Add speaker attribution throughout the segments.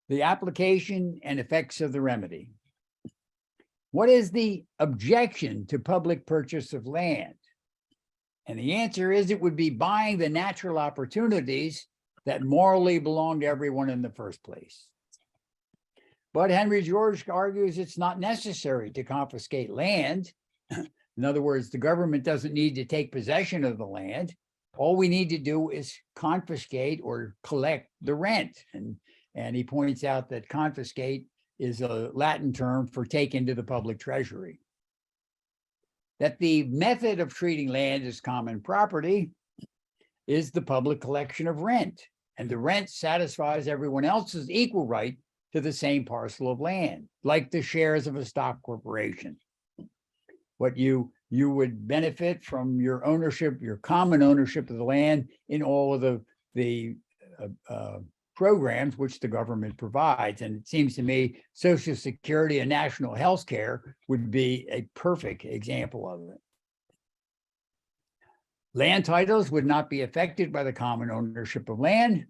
Speaker 1: The application and effects of the remedy. What is the objection to public purchase of land? And the answer is it would be buying the natural opportunities that morally belong to everyone in the first place. But Henry George argues it's not necessary to confiscate land. In other words, the government doesn't need to take possession of the land. All we need to do is confiscate or collect the rent. And he points out that confiscate is a Latin term for take into the public treasury. That the method of treating land as common property is the public collection of rent, and the rent satisfies everyone else's equal right to the same parcel of land, like the shares of a stock corporation. What you would benefit from your ownership, your common ownership of the land in all of the programs which the government provides. And it seems to me Social Security and national health care would be a perfect example of it. Land titles would not be affected by the common ownership of land.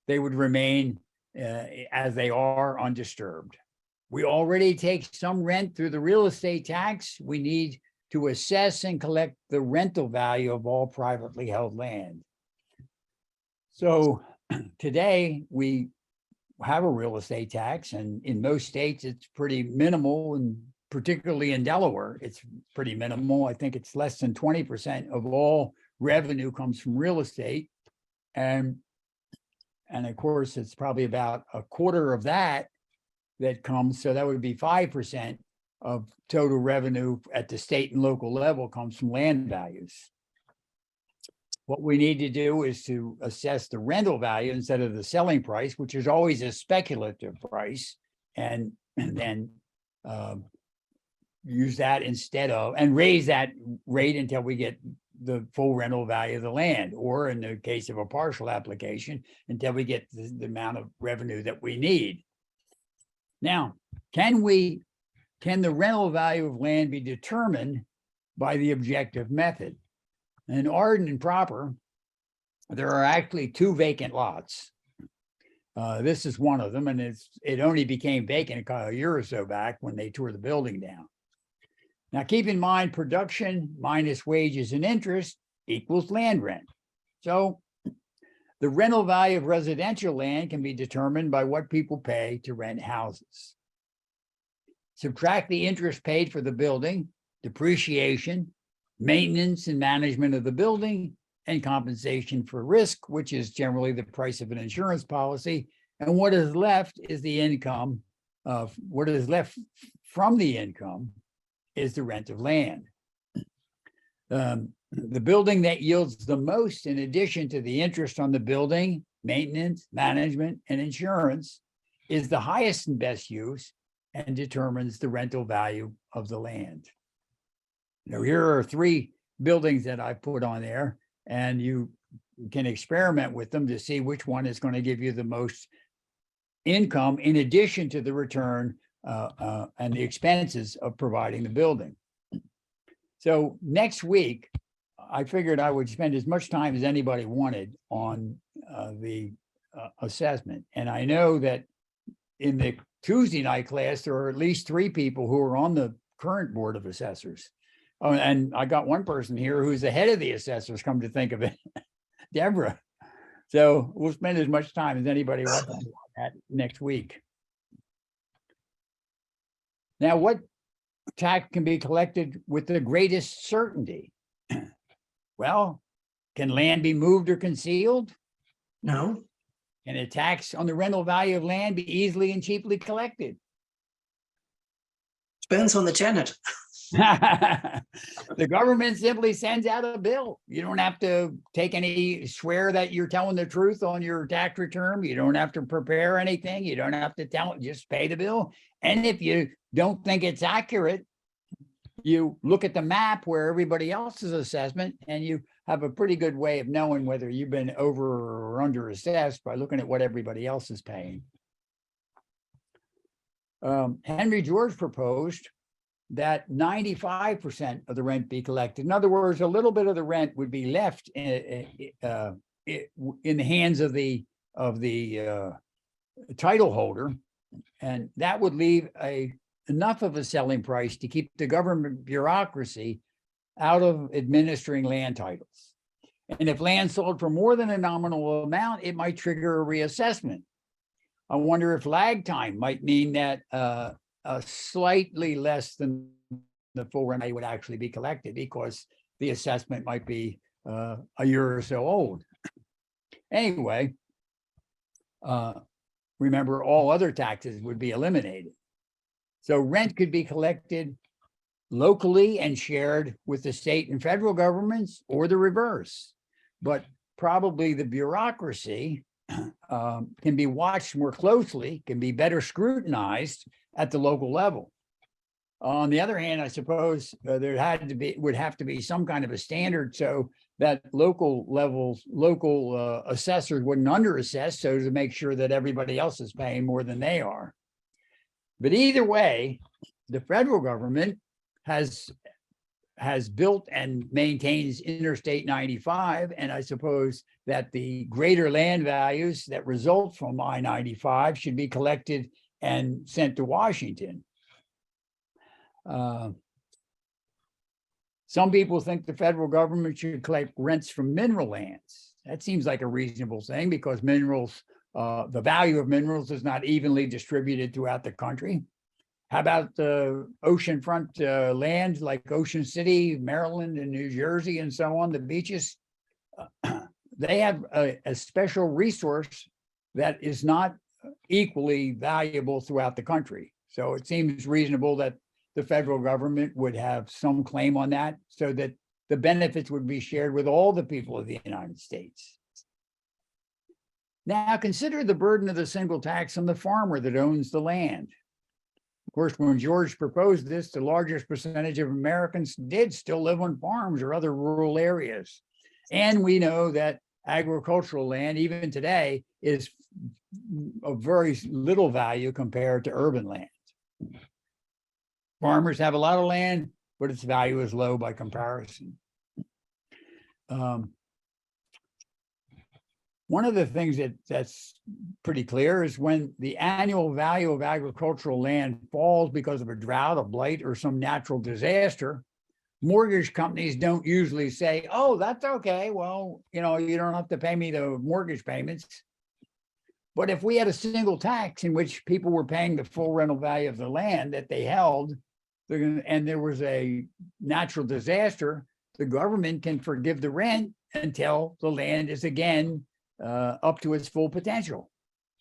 Speaker 1: They would remain as they are, undisturbed. We already take some rent through the real estate tax. We need to assess and collect the rental value of all privately held land. So today we have a real estate tax, and in most states it's pretty minimal, and particularly in Delaware, it's pretty minimal. I think it's less than 20% of all revenue comes from real estate. And of course, it's probably about a quarter of that comes, so that would be 5% of total revenue at the state and local level comes from land values. What we need to do is to assess the rental value instead of the selling price, which is always a speculative price, and then use that instead of, and raise that rate until we get the full rental value of the land, or in the case of a partial application, until we get the amount of revenue that we need. Now, can the rental value of land be determined by the objective method? In Arden proper, there are actually 2 vacant lots. This is one of them, and it only became vacant a year or so back when they tore the building down. Now, keep in mind, production minus wages and interest equals land rent. So the rental value of residential land can be determined by what people pay to rent houses. Subtract the interest paid for the building, depreciation, maintenance and management of the building, and compensation for risk, which is generally the price of an insurance policy. And what is left is the income of what is left from the income is the rent of land. The building that yields the most, in addition to the interest on the building, maintenance, management, and insurance, is the highest and best use and determines the rental value of the land. Now, here are 3 buildings that I put on there, and you can experiment with them to see which one is going to give you the most income in addition to the return and the expenses of providing the building. So next week, I figured I would spend as much time as anybody wanted on the assessment. And I know that in the Tuesday night class, there are at least 3 people who are on the current board of assessors. Oh, and I got one person here who's the head of the assessors, come to think of it, Deborah. So we'll spend as much time as anybody wants on that next week. Now, what tax can be collected with the greatest certainty? Well, can land be moved or concealed?
Speaker 2: No.
Speaker 1: Can a tax on the rental value of land be easily and cheaply collected?
Speaker 2: Depends on the tenant.
Speaker 1: The government simply sends out a bill. You don't have to swear that you're telling the truth on your tax return. You don't have to prepare anything. You don't have to just pay the bill. And if you don't think it's accurate, you look at the map where everybody else's assessment, and you have a pretty good way of knowing whether you've been over or under assessed by looking at what everybody else is paying. Henry George proposed that 95% of the rent be collected. In other words, a little bit of the rent would be left in the hands of the title holder, and that would leave enough of a selling price to keep the government bureaucracy out of administering land titles. And if land sold for more than a nominal amount, it might trigger a reassessment. I wonder if lag time might mean that slightly less than the full rent would actually be collected because the assessment might be a year or so old. Anyway, remember, all other taxes would be eliminated. So rent could be collected locally and shared with the state and federal governments, or the reverse. But probably the bureaucracy can be watched more closely, can be better scrutinized at the local level. On the other hand, I suppose there would have to be some kind of a standard so that local assessors wouldn't underassess, so to make sure that everybody else is paying more than they are. But either way, the federal government has built and maintains Interstate 95, and I suppose that the greater land values that result from I-95 should be collected and sent to Washington. Some people think the federal government should collect rents from mineral lands. That seems like a reasonable thing because minerals, the value of minerals is not evenly distributed throughout the country. How about the oceanfront land like Ocean City, Maryland, and New Jersey, and so on, the beaches? They have a special resource that is not equally valuable throughout the country. So it seems reasonable that the federal government would have some claim on that so that the benefits would be shared with all the people of the United States. Now consider the burden of the single tax on the farmer that owns the land. Of course, when George proposed this, the largest percentage of Americans did still live on farms or other rural areas. And we know that agricultural land, even today, is of very little value compared to urban land. Farmers have a lot of land, but its value is low by comparison. One of the things that's pretty clear is when the annual value of agricultural land falls because of a drought, a blight, or some natural disaster, mortgage companies don't usually say, oh, that's okay. Well, you don't have to pay me the mortgage payments. But if we had a single tax in which people were paying the full rental value of the land that they held, and there was a natural disaster, the government can forgive the rent until the land is again up to its full potential.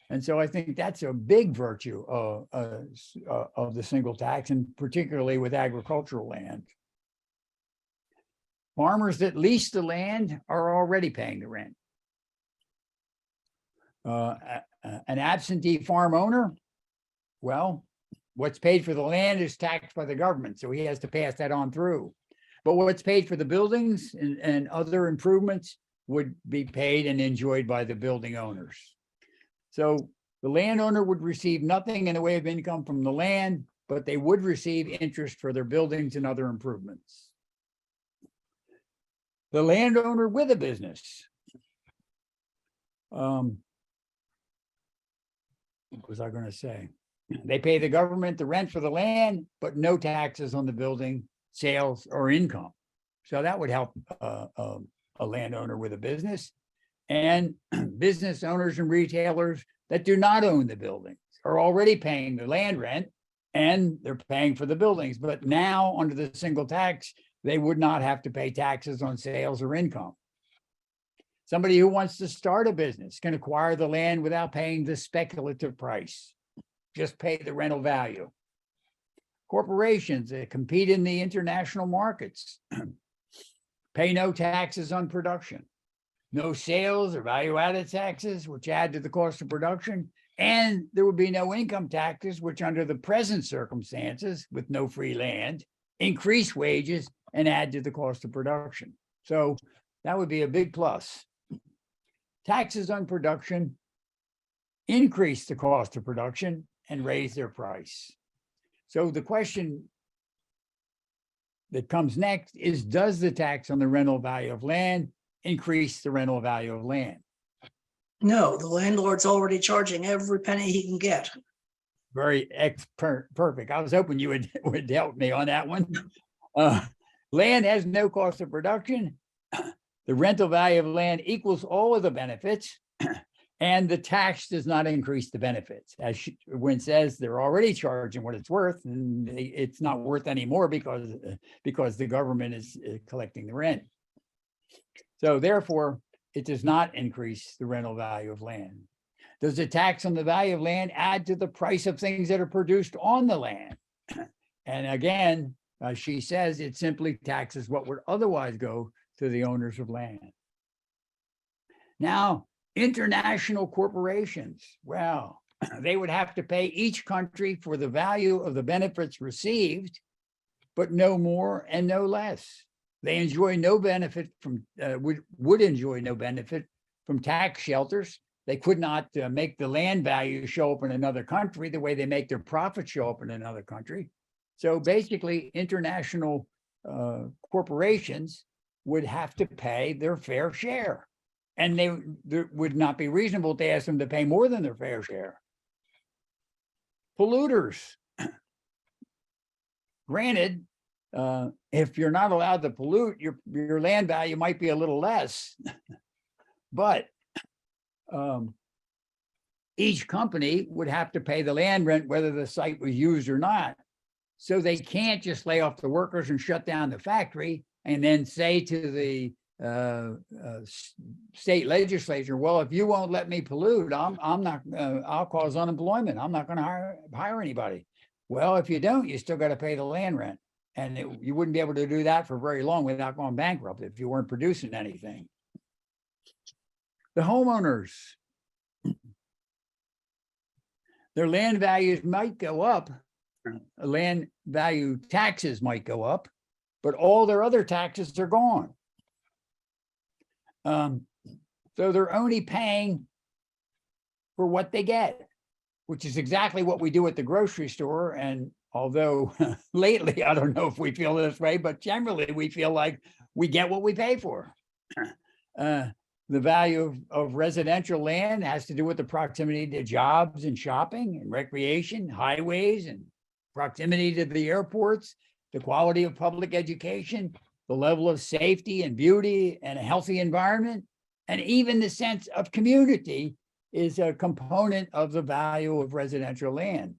Speaker 1: And so I think that's a big virtue of the single tax, and particularly with agricultural land. Farmers that lease the land are already paying the rent. An absentee farm owner, well, what's paid for the land is taxed by the government, so he has to pass that on through. But what's paid for the buildings and other improvements would be paid and enjoyed by the building owners. So the landowner would receive nothing in the way of income from the land, but they would receive interest for their buildings and other improvements. The landowner with a business. What was I going to say? They pay the government the rent for the land, but no taxes on the building, sales, or income. So that would help a landowner with a business. And business owners and retailers that do not own the buildings are already paying the land rent and they're paying for the buildings. But now under the single tax, they would not have to pay taxes on sales or income. Somebody who wants to start a business can acquire the land without paying the speculative price. Just pay the rental value. Corporations that compete in the international markets pay no taxes on production, no sales or value-added taxes, which add to the cost of production, and there would be no income taxes, which under the present circumstances, with no free land, increase wages and add to the cost of production. So that would be a big plus. Taxes on production increase the cost of production and raise their price. So the question that comes next is, does the tax on the rental value of land increase the rental value of land?
Speaker 2: No, the landlord's already charging every penny he can get.
Speaker 1: Very perfect. I was hoping you would, would help me on that one. Land has no cost of production. The rental value of land equals all of the benefits. And the tax does not increase the benefits. As Wynn says, they're already charging what it's worth, and it's not worth anymore because the government is collecting the rent. So therefore, it does not increase the rental value of land. Does the tax on the value of land add to the price of things that are produced on the land? And again, she says it simply taxes what would otherwise go to the owners of land. Now, international corporations, well, they would have to pay each country for the value of the benefits received, but no more and no less. They enjoy no benefit from, would enjoy no benefit from tax shelters. They could not make the land value show up in another country the way they make their profits show up in another country. So basically, international corporations would have to pay their fair share. And they would not be reasonable to ask them to pay more than their fair share. Polluters. Granted, if you're not allowed to pollute, your land value might be a little less. But each company would have to pay the land rent whether the site was used or not. So they can't just lay off the workers and shut down the factory and then say to the state legislature, well, if you won't let me pollute, I'm not, I'll cause unemployment. I'm not going to hire anybody. Well, if you don't, you still got to pay the land rent. And you wouldn't be able to do that for very long without going bankrupt if you weren't producing anything. The homeowners, their land values might go up. Land value taxes might go up, but all their other taxes are gone. So they're only paying for what they get, which is exactly what we do at the grocery store. And although lately, I don't know if we feel this way, but generally we feel like we get what we pay for. The value of residential land has to do with the proximity to jobs and shopping and recreation, highways and proximity to the airports, the quality of public education, the level of safety and beauty and a healthy environment, and even the sense of community is a component of the value of residential land.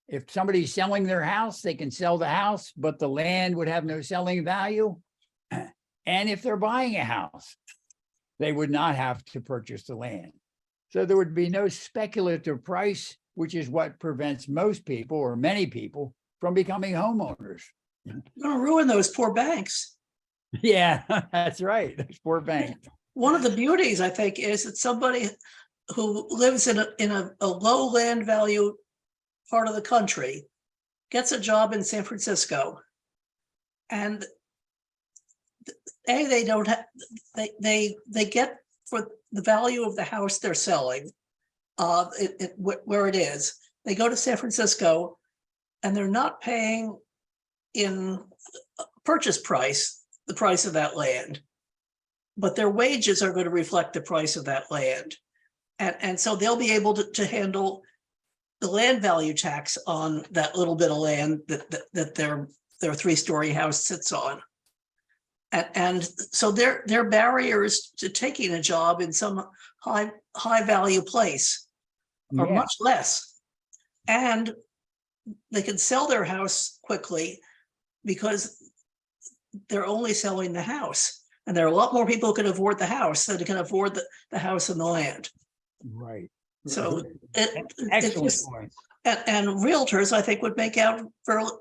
Speaker 1: If somebody's selling their house, they can sell the house, but the land would have no selling value. And if they're buying a house, they would not have to purchase the land. So there would be no speculative price, which is what prevents most people or many people from becoming homeowners.
Speaker 2: You're going to ruin those poor banks.
Speaker 1: Yeah, that's right. Those poor banks.
Speaker 2: One of the beauties, I think, is that somebody who lives in a low land value part of the country gets a job in San Francisco, and they don't have, they get for the value of the house they're selling, where it is. They go to San Francisco, and they're not paying in purchase price the price of that land, but their wages are going to reflect the price of that land. And so they'll be able to handle the land value tax on that little bit of land that their three-story house sits on. And so their barriers to taking a job in some high value place are much less. And they can sell their house quickly because they're only selling the house. And there are a lot more people who can afford the house than can afford the house and the land.
Speaker 1: Right.
Speaker 2: So
Speaker 1: Excellent point.
Speaker 2: And realtors, I think, would make out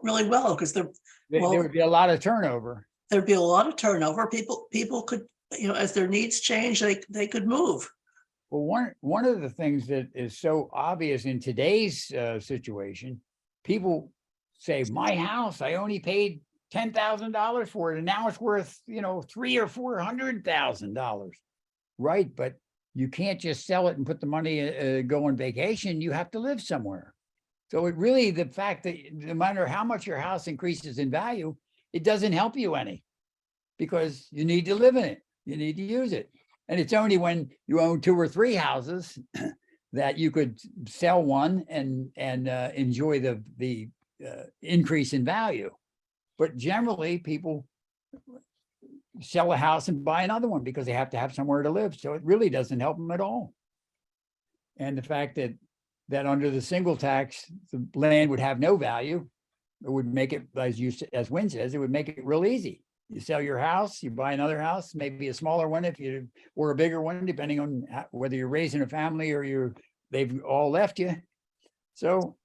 Speaker 2: really well because there
Speaker 1: would be a lot of turnover.
Speaker 2: There'd be a lot of turnover. People could, as their needs change, they could move.
Speaker 1: Well, one of the things that is so obvious in today's situation, people say, my house, I only paid $10,000 for it, and now it's worth, $300,000 or $400,000. Right, but you can't just sell it and put the money go on vacation. You have to live somewhere. So it really, the fact that no matter how much your house increases in value, it doesn't help you any because you need to live in it. You need to use it. And it's only when you own 2 or 3 houses that you could sell one and enjoy the increase in value. But generally, people sell a house and buy another one because they have to have somewhere to live. So it really doesn't help them at all. And the fact that under the single tax, the land would have no value, it would make it, as Wynn says, it would make it real easy. You sell your house, you buy another house, maybe a smaller one or a bigger one, depending on whether you're raising a family or they've all left you. So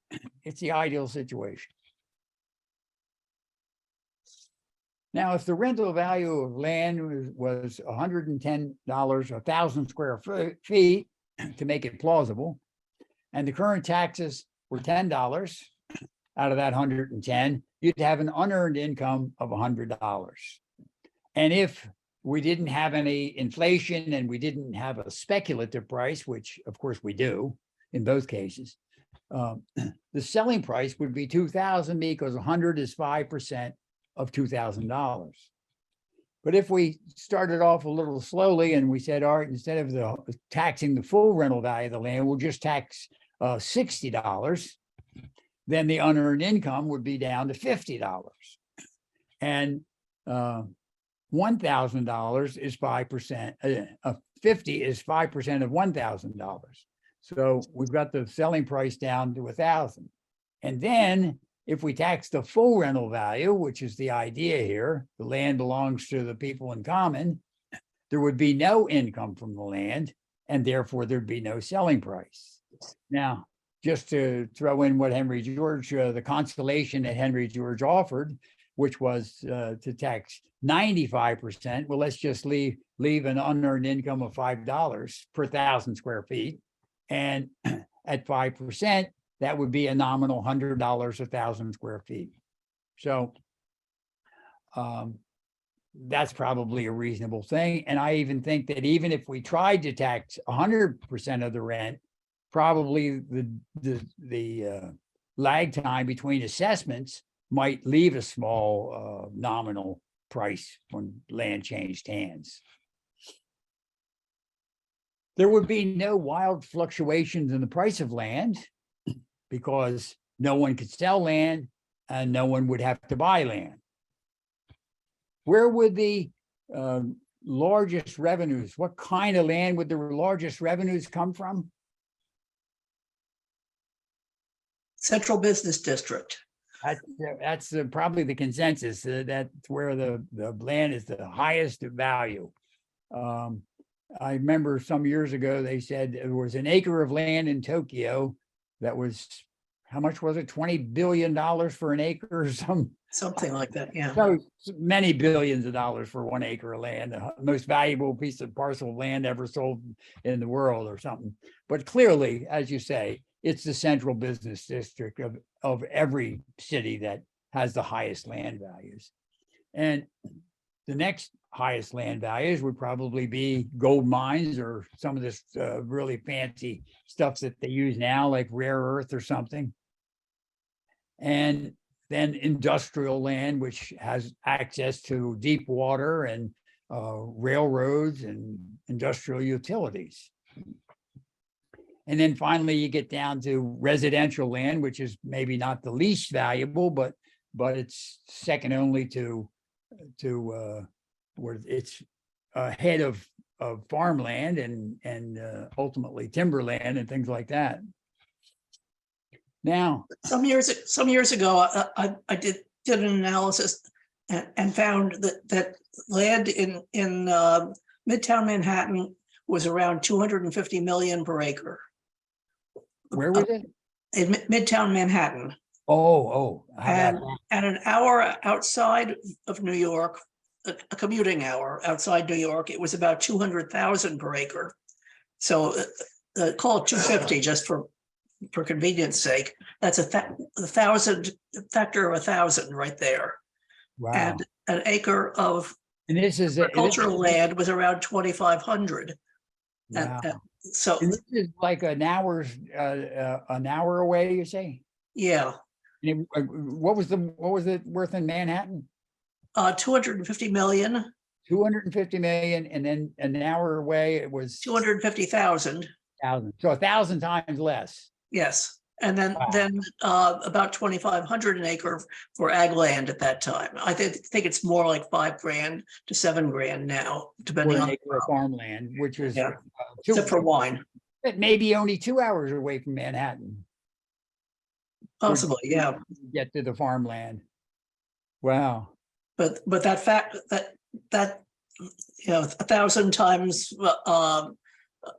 Speaker 1: it's the ideal situation. Now, if the rental value of land was $110, 1,000 square feet, to make it plausible, and the current taxes were $10 out of that 110, you'd have an unearned income of $100. And if we didn't have any inflation and we didn't have a speculative price, which of course we do in both cases, the selling price would be $2,000 because 100 is 5% of $2,000. But if we started off a little slowly and we said, all right, instead of taxing the full rental value of the land, we'll just tax $60, then the unearned income would be down to $50. And $1,000 is 5%, 50 is 5% of $1,000. So we've got the selling price down to 1,000. And then if we tax the full rental value, which is the idea here, the land belongs to the people in common, there would be no income from the land, and therefore there'd be no selling price. Now, just to throw in what Henry George, the consolation that Henry George offered, which was to tax 95%, well, let's just leave an unearned income of $5 per 1,000 square feet. And at 5%, that would be a nominal $100 a 1,000 square feet. So that's probably a reasonable thing. And I even think that even if we tried to tax 100% of the rent, probably the lag time between assessments might leave a small nominal price when land changed hands. There would be no wild fluctuations in the price of land because no one could sell land and no one would have to buy land. Where would the largest revenues, what kind of land would the largest revenues come from?
Speaker 2: Central business district.
Speaker 1: That's probably the consensus. That's where the land is the highest value. I remember some years ago, they said there was an acre of land in Tokyo that was, how much was it? $20 billion for an acre or
Speaker 2: something like that, yeah.
Speaker 1: So many billions of dollars for 1 acre of land, the most valuable parcel of land ever sold in the world or something. But clearly, as you say, it's the central business district of every city that has the highest land values. And the next highest land values would probably be gold mines or some of this really fancy stuff that they use now, like rare earth or something. And then industrial land, which has access to deep water and railroads and industrial utilities. And then finally, you get down to residential land, which is maybe not the least valuable, but it's second only to where it's ahead of farmland and ultimately timberland and things like that. Now,
Speaker 2: some years ago, I did an analysis and found that land in Midtown Manhattan was around 250 million per acre.
Speaker 1: Where was it?
Speaker 2: In Midtown Manhattan.
Speaker 1: Oh,
Speaker 2: and an hour outside of New York, a commuting hour outside New York, it was about 200,000 per acre. So call it 250 just for convenience sake. That's a thousand factor of 1,000 right there.
Speaker 1: Wow.
Speaker 2: And an acre of
Speaker 1: this is
Speaker 2: agricultural land was around 2,500.
Speaker 1: Wow.
Speaker 2: So
Speaker 1: and this is like an hour away, you say?
Speaker 2: Yeah.
Speaker 1: And what was it worth in Manhattan?
Speaker 2: 250 million.
Speaker 1: 250 million, and then an hour away, it was
Speaker 2: 250,000.
Speaker 1: 1,000. So 1,000 times less.
Speaker 2: Yes. And then,
Speaker 1: Wow.
Speaker 2: about 2,500 an acre for ag land at that time. I think it's more like $5,000 to $7,000 now,
Speaker 1: For
Speaker 2: depending
Speaker 1: an
Speaker 2: on,
Speaker 1: acre of farmland, which was
Speaker 2: Yeah. except for wine,
Speaker 1: maybe only 2 hours away from Manhattan.
Speaker 2: possibly, yeah.
Speaker 1: Get to the farmland. Wow.
Speaker 2: But that fact that 1,000 times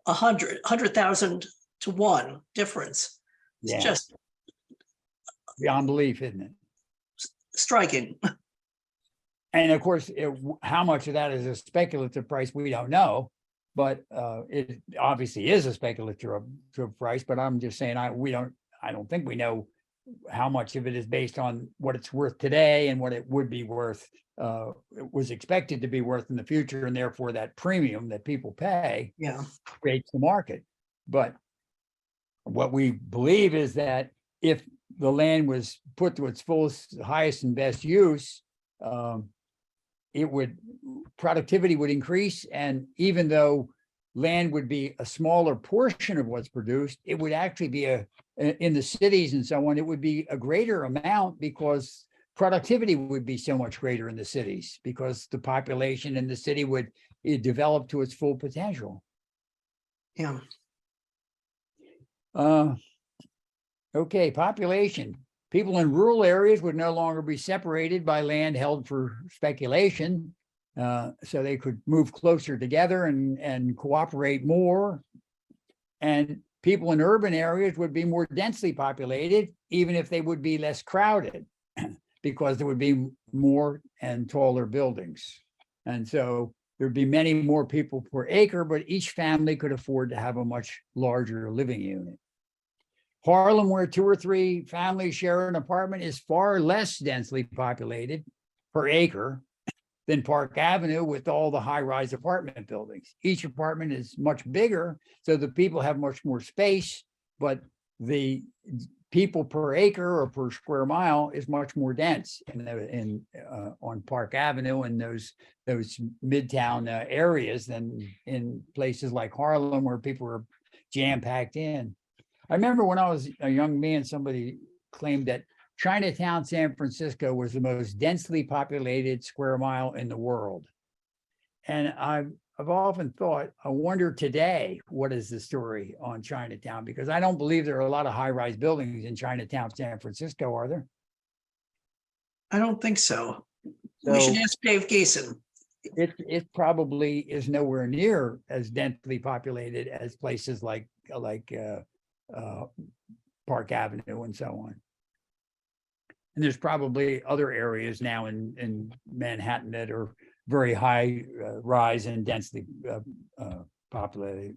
Speaker 2: 100,000 to 1 difference. It's
Speaker 1: Yeah.
Speaker 2: just
Speaker 1: Beyond belief, isn't it?
Speaker 2: striking.
Speaker 1: And of course, how much of that is a speculative price, we don't know. But it obviously is a speculative price. But I'm just saying, I don't think we know how much of it is based on what it's worth today and what it would be worth, it was expected to be worth in the future, and therefore that premium that people pay
Speaker 2: Yeah.
Speaker 1: creates the market. But what we believe is that if the land was put to its fullest, highest and best use, productivity would increase. And even though land would be a smaller portion of what's produced, it would actually be in the cities and so on, it would be a greater amount, because productivity would be so much greater in the cities, because the population in the city would develop to its full potential.
Speaker 2: Yeah.
Speaker 1: Okay, population. People in rural areas would no longer be separated by land held for speculation. So they could move closer together and cooperate more. And people in urban areas would be more densely populated, even if they would be less crowded, because there would be more and taller buildings. And so there'd be many more people per acre, but each family could afford to have a much larger living unit. Harlem, where 2 or 3 families share an apartment, is far less densely populated per acre than Park Avenue, with all the high-rise apartment buildings. Each apartment is much bigger, so the people have much more space, but the people per acre or per square mile is much more dense on Park Avenue and those midtown areas than in places like Harlem, where people are jam-packed in. I remember when I was a young man, somebody claimed that Chinatown, San Francisco was the most densely populated square mile in the world. And I've often thought, I wonder today, what is the story on Chinatown? Because I don't believe there are a lot of high-rise buildings in Chinatown, San Francisco, are there?
Speaker 2: I don't think so. We should ask Dave Geeson.
Speaker 1: It probably is nowhere near as densely populated as places like Park Avenue and so on. And there's probably other areas now in Manhattan that are very high rise and densely populated.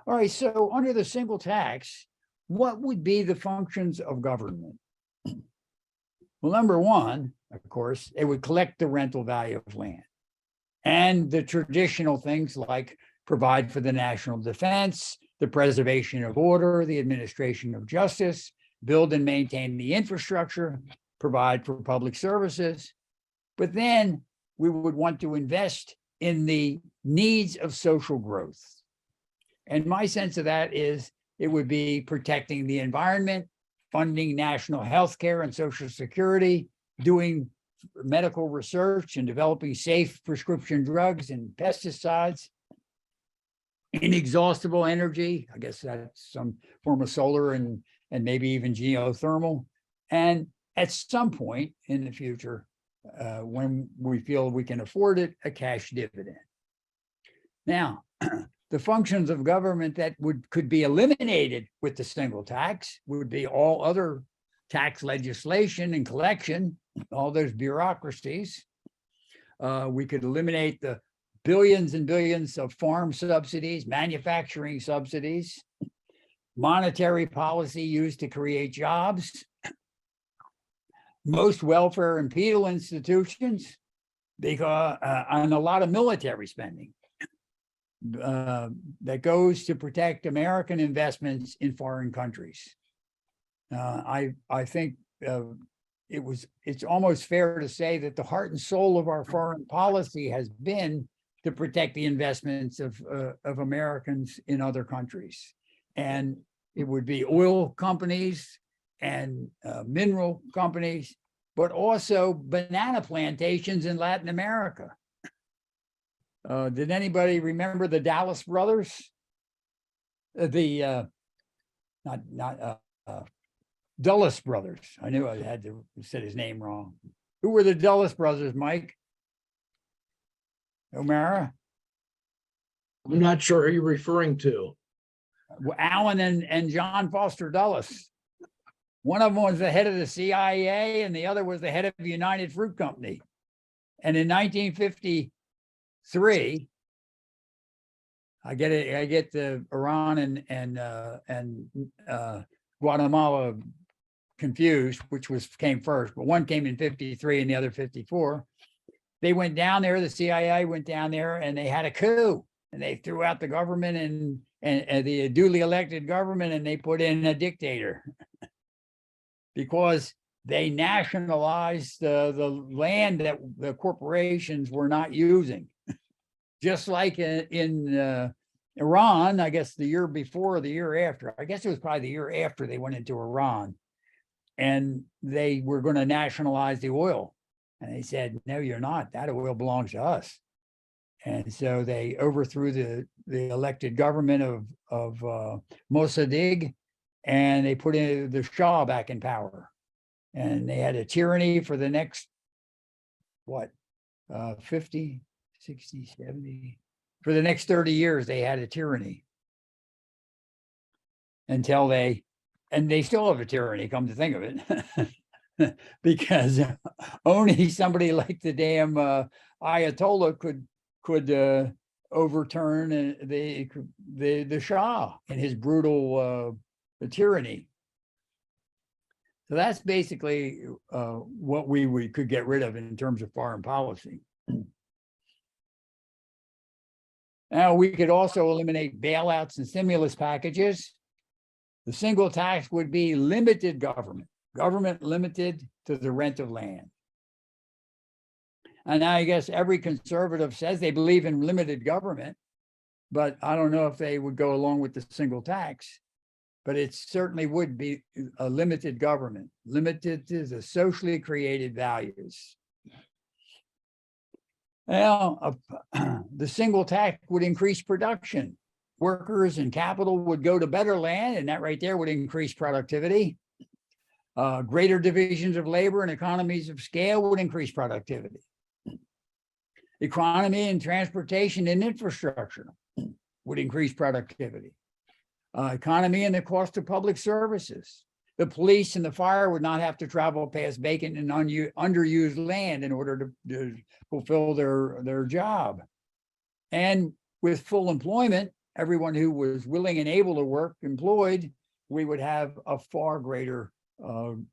Speaker 1: All right, so under the single tax, what would be the functions of government? Well, number one, of course, it would collect the rental value of land and the traditional things like provide for the national defense, the preservation of order, the administration of justice, build and maintain the infrastructure, provide for public services. But then we would want to invest in the needs of social growth. And my sense of that is it would be protecting the environment, funding national health care and Social Security, doing medical research and developing safe prescription drugs and pesticides, inexhaustible energy. I guess that's some form of solar and maybe even geothermal. And at some point in the future, when we feel we can afford it, a cash dividend. Now, the functions of government that could be eliminated with the single tax would be all other tax legislation and collection, all those bureaucracies. We could eliminate the billions and billions of farm subsidies, manufacturing subsidies, monetary policy used to create jobs, most welfare and penal institutions, because and a lot of military spending that goes to protect American investments in foreign countries. I think it's almost fair to say that the heart and soul of our foreign policy has been to protect the investments of Americans in other countries. And it would be oil companies and mineral companies, but also banana plantations in Latin America. Did anybody remember the Dallas brothers? Dulles brothers. I knew I had to say his name wrong. Who were the Dulles brothers, Mike? O'Mara?
Speaker 3: I'm not sure who you're referring to.
Speaker 1: Allen and John Foster Dulles. One of them was the head of the CIA and the other was the head of the United Fruit Company. And in 1953, I get the Iran and Guatemala confused, which came first, but one came in 53 and the other 54. They went down there, the CIA went down there and they had a coup and they threw out the government and the duly elected government and they put in a dictator because they nationalized the land that the corporations were not using. Just like in Iran, I guess the year before, or the year after, I guess it was probably the year after they went into Iran and they were going to nationalize the oil. And they said, no, you're not. That oil belongs to us. And so they overthrew the elected government of Mossadegh and they put in the Shah back in power. And they had a tyranny for the next, 50, 60, 70, for the next 30 years, they had a tyranny until they still have a tyranny, come to think of it, because only somebody like the damn Ayatollah could overturn the Shah and his brutal tyranny. So that's basically what we could get rid of in terms of foreign policy. Now, we could also eliminate bailouts and stimulus packages. The single tax would be limited government limited to the rent of land. And I guess every conservative says they believe in limited government, but I don't know if they would go along with the single tax. But it certainly would be a limited government, limited to the socially created values. Now, the single tax would increase production. Workers and capital would go to better land, and that right there would increase productivity. Greater divisions of labor and economies of scale would increase productivity. Economy and transportation and infrastructure would increase productivity. Economy and the cost of public services. The police and the fire would not have to travel past vacant and underused land in order to fulfill their job. And with full employment, everyone who was willing and able to work employed, we would have a far greater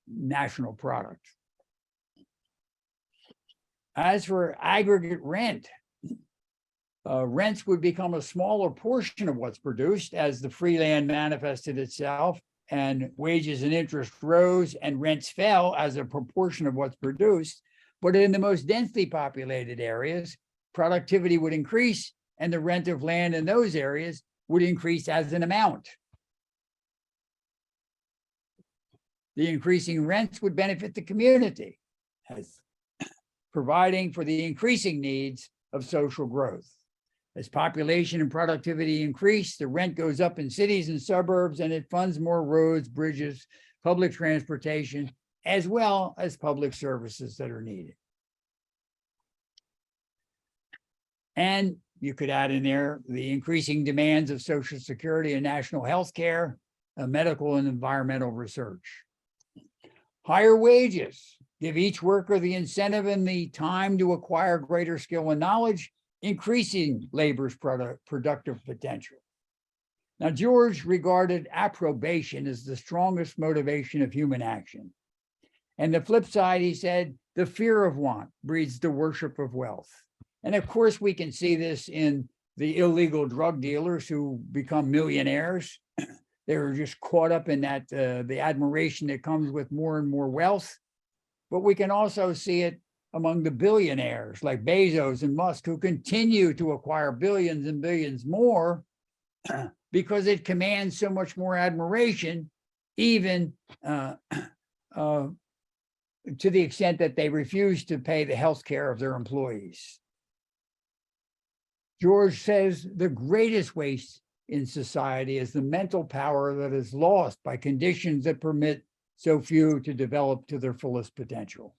Speaker 1: national product. As for aggregate rent, rents would become a smaller portion of what's produced as the free land manifested itself and wages and interest rose and rents fell as a proportion of what's produced. But in the most densely populated areas, productivity would increase and the rent of land in those areas would increase as an amount. The increasing rents would benefit the community as providing for the increasing needs of social growth. As population and productivity increase, the rent goes up in cities and suburbs, and it funds more roads, bridges, public transportation, as well as public services that are needed. And you could add in there the increasing demands of Social Security and national health care, medical and environmental research. Higher wages give each worker the incentive and the time to acquire greater skill and knowledge, increasing labor's productive potential. Now, George regarded approbation as the strongest motivation of human action. And the flip side, he said, the fear of want breeds the worship of wealth. And of course, we can see this in the illegal drug dealers who become millionaires. They're just caught up in that, the admiration that comes with more and more wealth. but we can also see it among the billionaires like Bezos and Musk, who continue to acquire billions and billions more because it commands so much more admiration, even to the extent that they refuse to pay the health care of their employees. George says the greatest waste in society is the mental power that is lost by conditions that permit so few to develop to their fullest potential.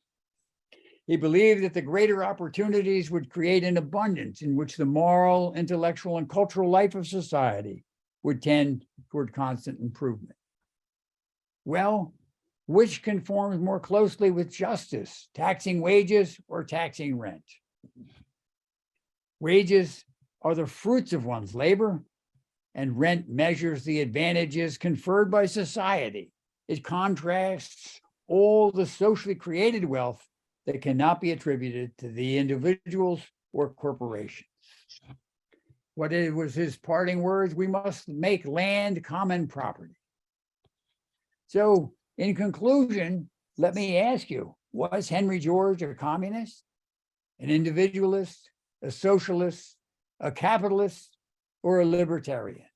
Speaker 1: He believed that the greater opportunities would create an abundance in which the moral, intellectual, and cultural life of society would tend toward constant improvement. Well, which conforms more closely with justice, taxing wages or taxing rent? Wages are the fruits of one's labor, and rent measures the advantages conferred by society. It contrasts all the socially created wealth that cannot be attributed to the individuals or corporations. What was his parting words? We must make land common property. So in conclusion, let me ask you, was Henry George a communist, an individualist, a socialist, a capitalist, or a libertarian?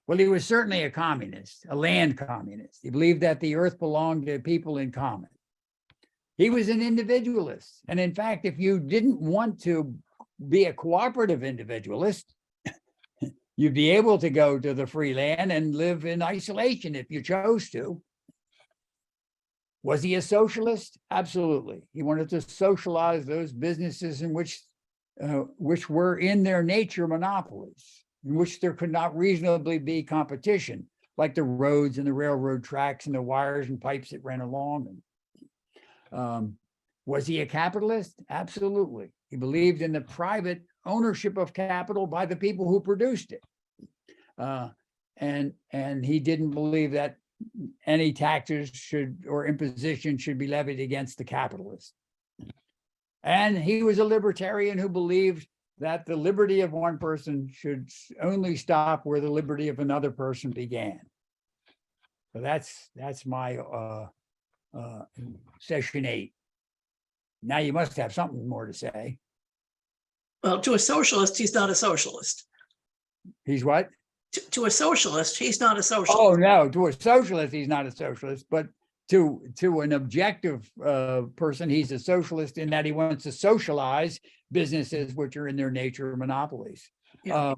Speaker 1: Well, he was certainly a communist, a land communist. He believed that the earth belonged to people in common. He was an individualist. And in fact, if you didn't want to be a cooperative individualist, you'd be able to go to the free land and live in isolation if you chose to. Was he a socialist? Absolutely. He wanted to socialize those businesses in which were in their nature monopolies, in which there could not reasonably be competition, like the roads and the railroad tracks and the wires and pipes that ran along them. Was he a capitalist? Absolutely. He believed in the private ownership of capital by the people who produced it. And he didn't believe that any taxes or imposition should be levied against the capitalist. And he was a libertarian who believed that the liberty of one person should only stop where the liberty of another person began. So that's my session 8. Now you must have something more to say.
Speaker 2: Well, to a socialist, he's not a socialist.
Speaker 1: He's what?
Speaker 2: To a socialist, he's not a socialist.
Speaker 1: Oh, no, to a socialist, he's not a socialist, but to an objective person, he's a socialist in that he wants to socialize businesses which are in their nature monopolies.
Speaker 2: Yeah.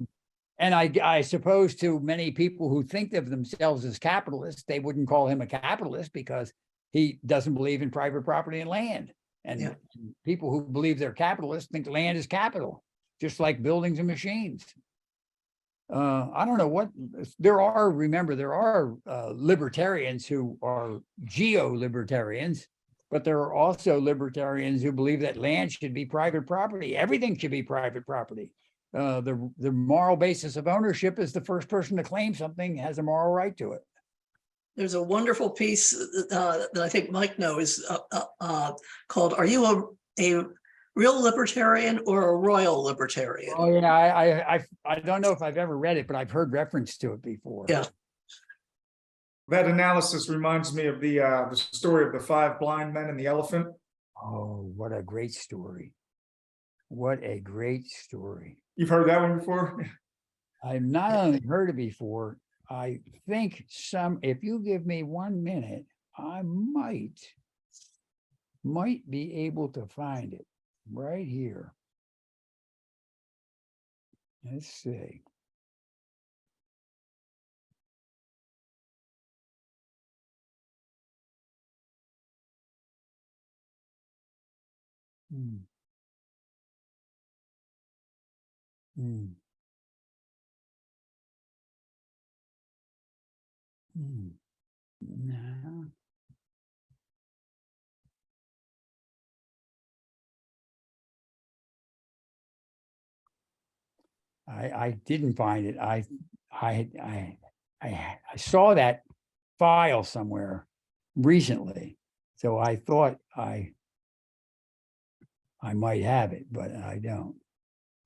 Speaker 1: And I suppose to many people who think of themselves as capitalists, they wouldn't call him a capitalist because he doesn't believe in private property and land. And people who believe they're capitalists think land is capital, just like buildings and machines. I don't know what there are. Remember, there are libertarians who are geo-libertarians, but there are also libertarians who believe that land should be private property. Everything should be private property. The moral basis of ownership is the first person to claim something has a moral right to it.
Speaker 2: There's a wonderful piece that I think Mike knows called "Are You a Real Libertarian or a Royal Libertarian?"
Speaker 1: Oh yeah, I don't know if I've ever read it, but I've heard reference to it before.
Speaker 2: Yeah.
Speaker 4: That analysis reminds me of the story of the 5 blind men and the elephant.
Speaker 1: Oh, what a great story. What a great story.
Speaker 4: You've heard that one before?
Speaker 1: I've not only heard it before, I think if you give me 1 minute, I might be able to find it right here. Let's see. No. I didn't find it. I saw that file somewhere recently, so I thought I might have it, but I don't.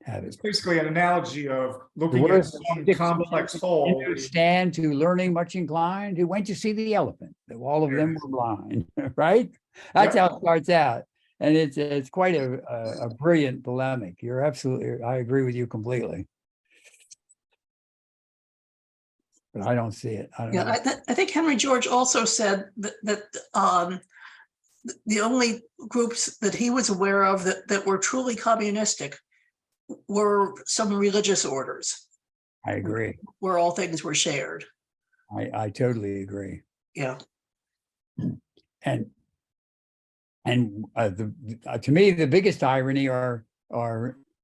Speaker 1: have
Speaker 4: It's
Speaker 1: it.
Speaker 4: basically an analogy of looking at
Speaker 1: worst
Speaker 4: one
Speaker 1: six
Speaker 4: complex
Speaker 1: men
Speaker 4: whole.
Speaker 1: Understand to learning much inclined, who went to see the elephant, all of them were blind, right? That's
Speaker 4: Yep.
Speaker 1: how it starts out. And it's quite a brilliant polemic. You're absolutely, I agree with you completely. But I don't see it. I don't
Speaker 2: Yeah,
Speaker 1: know.
Speaker 2: I think Henry George also said that the only groups that he was aware of that were truly communistic were some religious orders
Speaker 1: I agree.
Speaker 2: where all things were shared.
Speaker 1: I totally agree.
Speaker 2: Yeah.
Speaker 1: And to me, the biggest irony are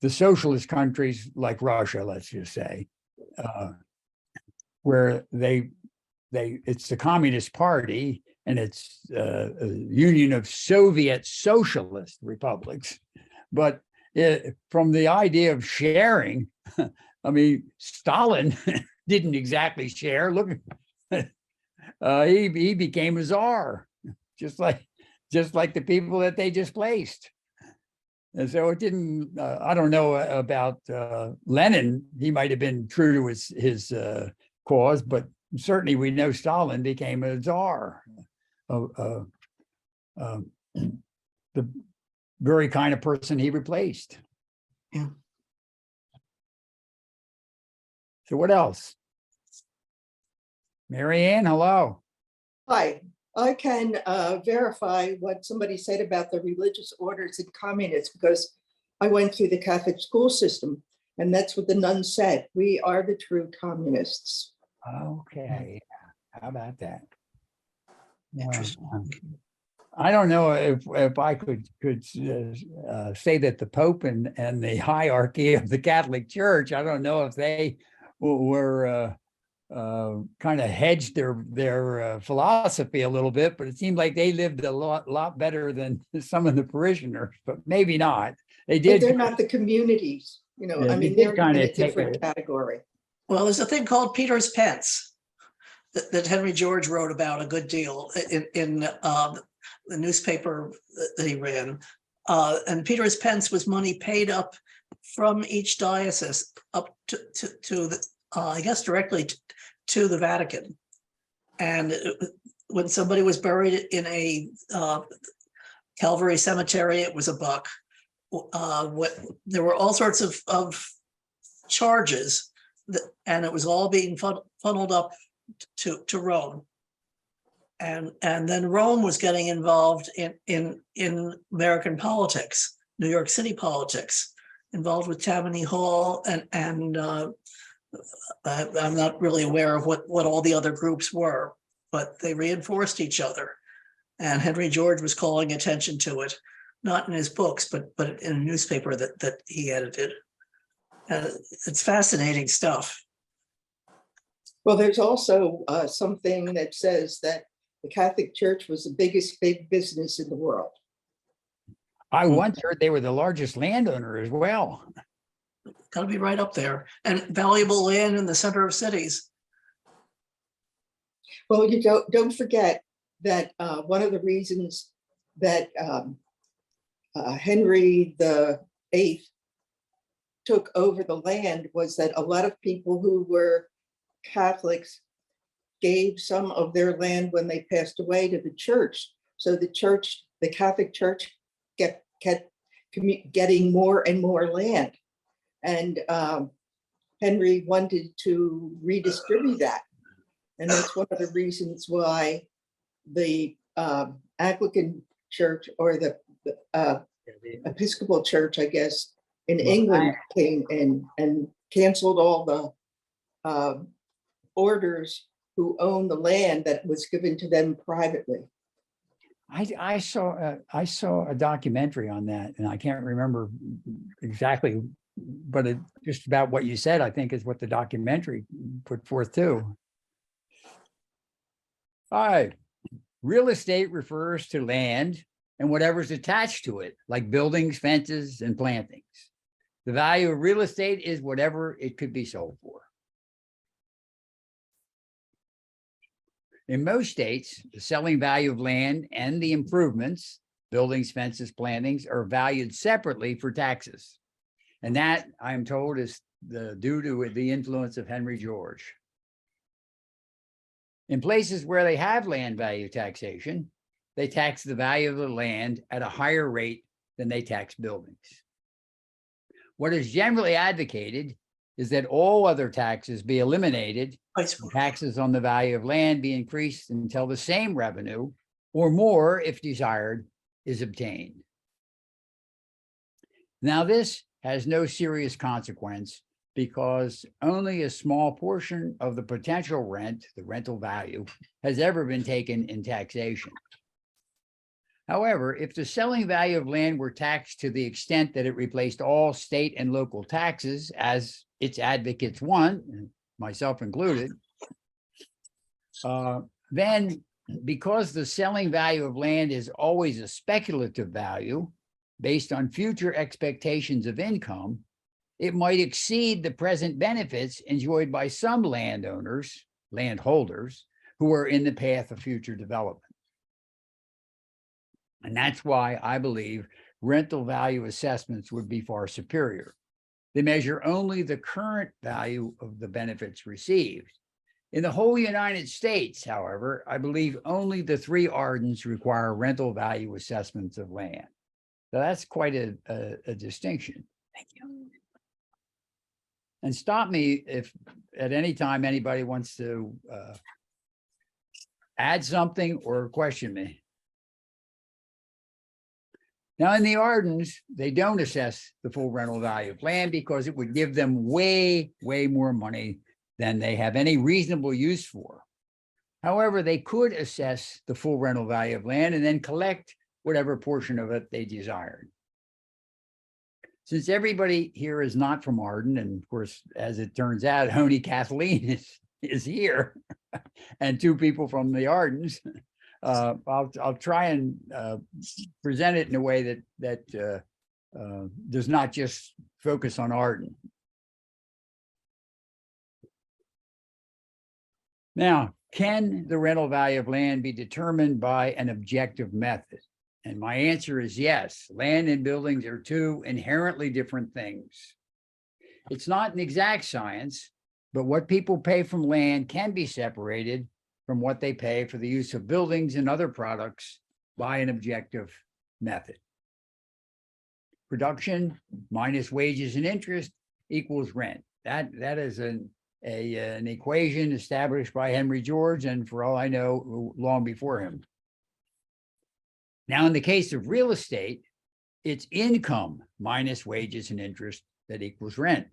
Speaker 1: the socialist countries like Russia, let's just say, where it's the Communist Party and it's a union of Soviet socialist republics, but from the idea of sharing, I mean, Stalin didn't exactly share. Look, he became a czar, just like the people that they displaced. And so it didn't. I don't know about Lenin. He might have been true to his cause, but certainly we know Stalin became a czar. The very kind of person he replaced.
Speaker 2: Yeah.
Speaker 1: So what else? Mary Ann, hello.
Speaker 5: Hi, I can verify what somebody said about the religious orders and communists because I went through the Catholic school system and that's what the nuns said. We are the true communists.
Speaker 1: Okay, how about that?
Speaker 2: Interesting.
Speaker 1: I don't know if I could say that the Pope and the hierarchy of the Catholic Church, I don't know if they were kind of hedged their philosophy a little bit, but it seemed like they lived a lot better than some of the parishioners, but maybe not. They
Speaker 5: But
Speaker 1: did.
Speaker 5: they're not the communities, you know,
Speaker 1: Yeah,
Speaker 5: I
Speaker 1: they
Speaker 5: mean,
Speaker 1: did
Speaker 5: they're
Speaker 1: kinda
Speaker 5: in a
Speaker 1: take
Speaker 5: different
Speaker 1: a-
Speaker 5: category.
Speaker 2: Well, there's a thing called Peter's Pence that Henry George wrote about a good deal in the newspaper that he ran. And Peter's Pence was money paid up from each diocese up to the, I guess directly to the Vatican. And when somebody was buried in a Calvary cemetery, it was $1. There were all sorts of charges and it was all being funneled up to Rome. And then Rome was getting involved in American politics, New York City politics, involved with Tammany Hall, and I'm not really aware of what all the other groups were, but they reinforced each other. And Henry George was calling attention to it, not in his books, but in a newspaper that he edited. It's fascinating stuff.
Speaker 5: Well, there's also something that says that the Catholic Church was the biggest big business in the world.
Speaker 1: I once heard they were the largest landowner as well.
Speaker 2: Got to be right up there, and valuable land in the center of cities.
Speaker 5: Well, you don't forget that one of the reasons that Henry VIII took over the land was that a lot of people who were Catholics gave some of their land when they passed away to the church. So the Catholic Church kept getting more and more land. And Henry wanted to redistribute that. And that's one of the reasons why the Anglican Church, or the Episcopal Church, I guess, in England came in and canceled all the orders who owned the land that was given to them privately.
Speaker 1: I saw a documentary on that, and I can't remember exactly, but it just about what you said, I think, is what the documentary put forth too. All right. Real estate refers to land and whatever's attached to it, like buildings, fences, and plantings. The value of real estate is whatever it could be sold for. In most states, the selling value of land and the improvements, buildings, fences, plantings, are valued separately for taxes. And that, I am told, is due to the influence of Henry George. In places where they have land value taxation, they tax the value of the land at a higher rate than they tax buildings. What is generally advocated is that all other taxes be eliminated,
Speaker 2: Vice
Speaker 1: and
Speaker 2: versa.
Speaker 1: taxes on the value of land be increased until the same revenue or more, if desired, is obtained. Now, this has no serious consequence because only a small portion of the potential rent, the rental value, has ever been taken in taxation. However, if the selling value of land were taxed to the extent that it replaced all state and local taxes, as its advocates want, myself included, then because the selling value of land is always a speculative value based on future expectations of income, it might exceed the present benefits enjoyed by some landholders, who are in the path of future development. And that's why I believe rental value assessments would be far superior. They measure only the current value of the benefits received. In the whole United States, however, I believe only the 3 Ardens require rental value assessments of land. So that's quite a distinction.
Speaker 2: Thank you.
Speaker 1: And stop me if at any time anybody wants to add something or question me. Now, in the Ardens, they don't assess the full rental value of land because it would give them way, way more money than they have any reasonable use for. However, they could assess the full rental value of land and then collect whatever portion of it they desired. Since everybody here is not from Arden, and of course, as it turns out, only Kathleen is here, and 2 people from the Ardens, I'll try and present it in a way that does not just focus on Arden. Now, can the rental value of land be determined by an objective method? And my answer is yes. Land and buildings are 2 inherently different things. It's not an exact science, but what people pay from land can be separated from what they pay for the use of buildings and other products by an objective method. Production minus wages and interest equals rent. That is an equation established by Henry George, and for all I know, long before him. Now, in the case of real estate, it's income minus wages and interest that equals rent.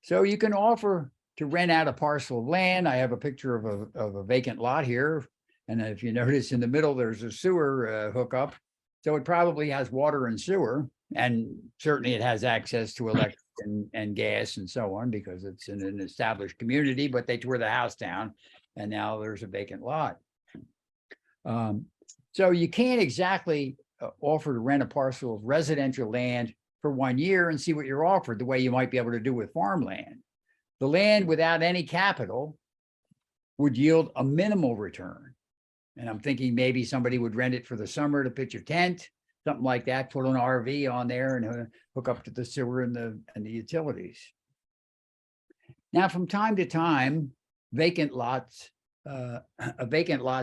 Speaker 1: So you can offer to rent out a parcel of land. I have a picture of a vacant lot here. And if you notice in the middle, there's a sewer hookup. So it probably has water and sewer, and certainly it has access to electric and gas and so on, because it's in an established community, but they tore the house down and now there's a vacant lot. So you can't exactly offer to rent a parcel of residential land for 1 year and see what you're offered the way you might be able to do with farmland. The land without any capital would yield a minimal return. And I'm thinking maybe somebody would rent it for the summer to pitch a tent, something like that, put an RV on there and hook up to the sewer and the utilities. Now, from time to time, a vacant lot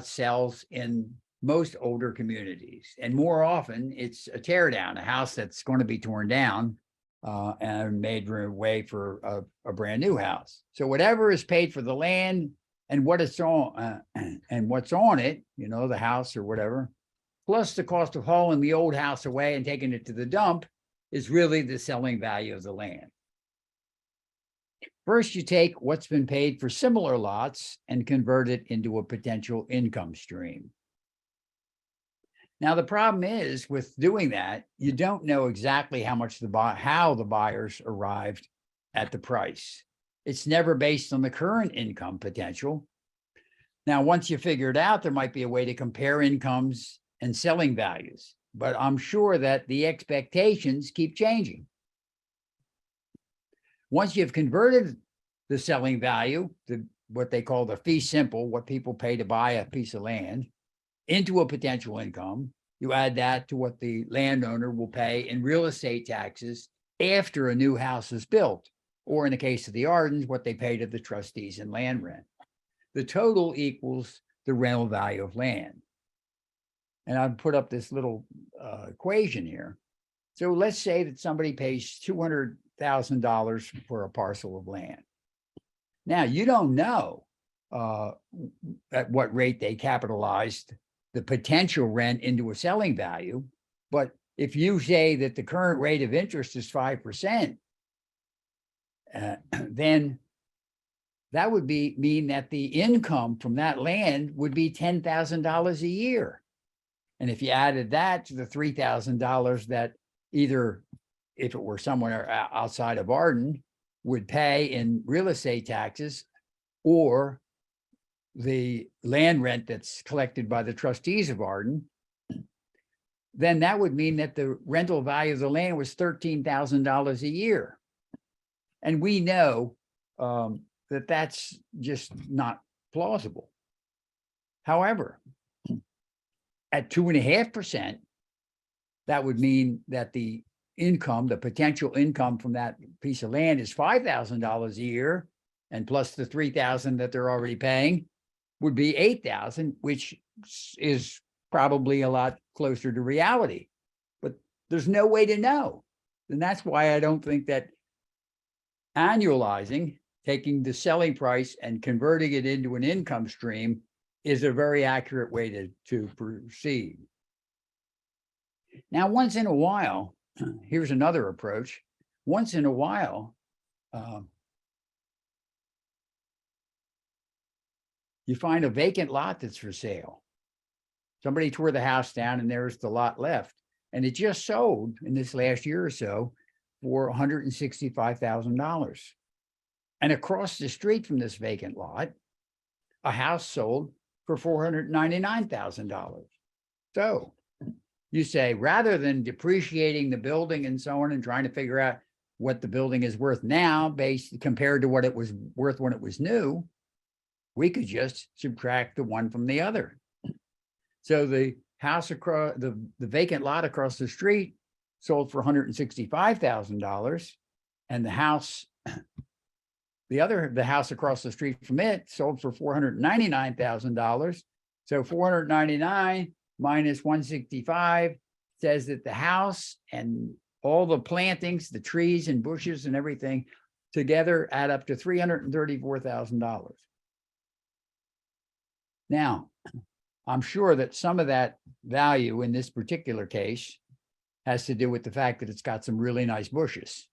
Speaker 1: sells in most older communities. And more often it's a tear down, a house that's going to be torn down and made way for a brand new house. So whatever is paid for the land and what it's on and what's on it, you know, the house or whatever, plus the cost of hauling the old house away and taking it to the dump, is really the selling value of the land. First, you take what's been paid for similar lots and convert it into a potential income stream. Now, the problem is with doing that, you don't know exactly how the buyers arrived at the price. It's never based on the current income potential. Now, once you figure it out, there might be a way to compare incomes and selling values, but I'm sure that the expectations keep changing. Once you've converted the selling value, what they call the fee simple, what people pay to buy a piece of land, into a potential income, you add that to what the landowner will pay in real estate taxes after a new house is built, or in the case of the Ardens, what they pay to the trustees in land rent. The total equals the rental value of land. And I've put up this little equation here. So let's say that somebody pays $200,000 for a parcel of land. Now, you don't know at what rate they capitalized the potential rent into a selling value. But if you say that the current rate of interest is 5%, then that would mean that the income from that land would be $10,000 a year. And if you added that to the $3,000 that either, if it were somewhere outside of Arden, would pay in real estate taxes, or the land rent that's collected by the trustees of Arden, then that would mean that the rental value of the land was $13,000 a year. And we know that that's just not plausible. However, at 2.5%, that would mean that the income, the potential income from that piece of land is $5,000 a year, and plus the $3,000 that they're already paying would be $8,000, which is probably a lot closer to reality. But there's no way to know. And that's why I don't think that annualizing, taking the selling price and converting it into an income stream, is a very accurate way to proceed. Now, once in a while, here's another approach. Once in a while, you find a vacant lot that's for sale. Somebody tore the house down and there's the lot left. And it just sold in this last year or so for $165,000. And across the street from this vacant lot, a house sold for $499,000. So you say, rather than depreciating the building and so on and trying to figure out what the building is worth now based compared to what it was worth when it was new, we could just subtract the one from the other. So the house across the vacant lot across the street sold for $165,000, and the house across the street from it sold for $499,000. So 499 minus 165 says that the house and all the plantings, the trees and bushes and everything together add up to $334,000. Now, I'm sure that some of that value in this particular case has to do with the fact that it's got some really nice bushes.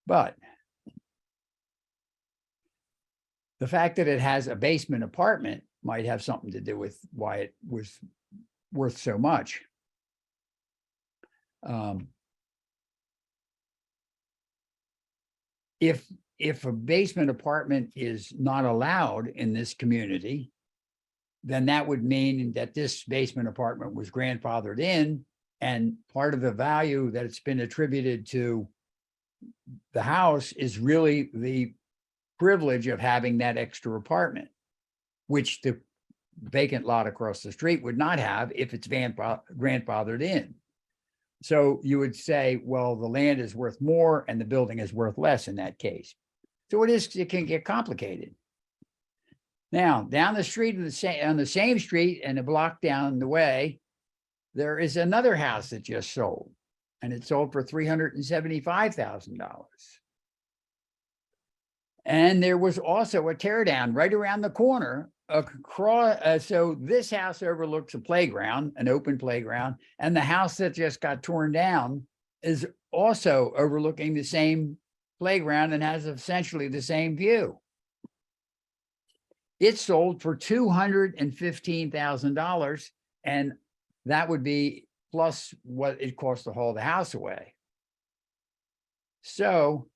Speaker 1: But the fact that it has a basement apartment might have something to do with why it was worth so much. If a basement apartment is not allowed in this community, then that would mean that this basement apartment was grandfathered in, and part of the value that it's been attributed to the house is really the privilege of having that extra apartment, which the vacant lot across the street would not have if it's grandfathered in. So you would say, well, the land is worth more and the building is worth less in that case. So it can get complicated. Now, down the street on the same street and a block down the way, there is another house that just sold, and it sold for $375,000. And there was also a tear down right around the corner across. So this house overlooks a playground, an open playground, and the house that just got torn down is also overlooking the same playground and has essentially the same view. It sold for $215,000, and that would be plus what it cost to haul the house away. So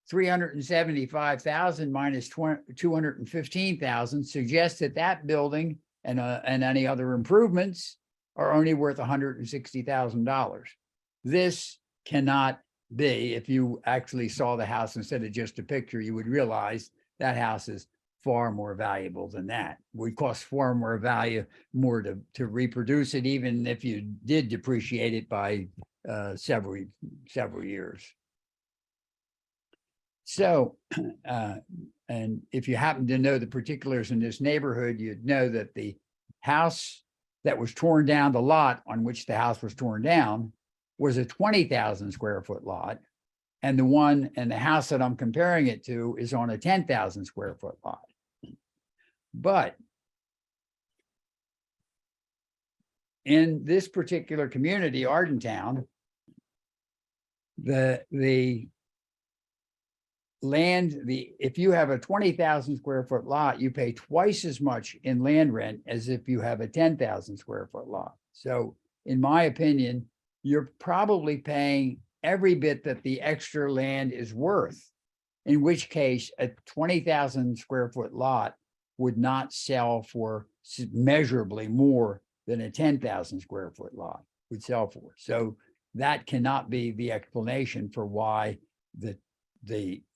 Speaker 1: 375,000 minus 215,000 suggests that that building and any other improvements are only worth $160,000. This cannot be. If you actually saw the house instead of just a picture, you would realize that house is far more valuable than that. Would cost far more to reproduce it, even if you did depreciate it by several years. So, and if you happen to know the particulars in this neighborhood, you'd know that the house that was torn down, the lot on which the house was torn down, was a 20,000 square foot lot. And the house that I'm comparing it to is on a 10,000 square foot lot. But in this particular community, Ardentown, the land, if you have a 20,000 square foot lot, you pay twice as much in land rent as if you have a 10,000 square foot lot. So in my opinion, you're probably paying every bit that the extra land is worth, in which case a 20,000 square foot lot would not sell for measurably more than a 10,000 square foot lot would sell for. So that cannot be the explanation for why the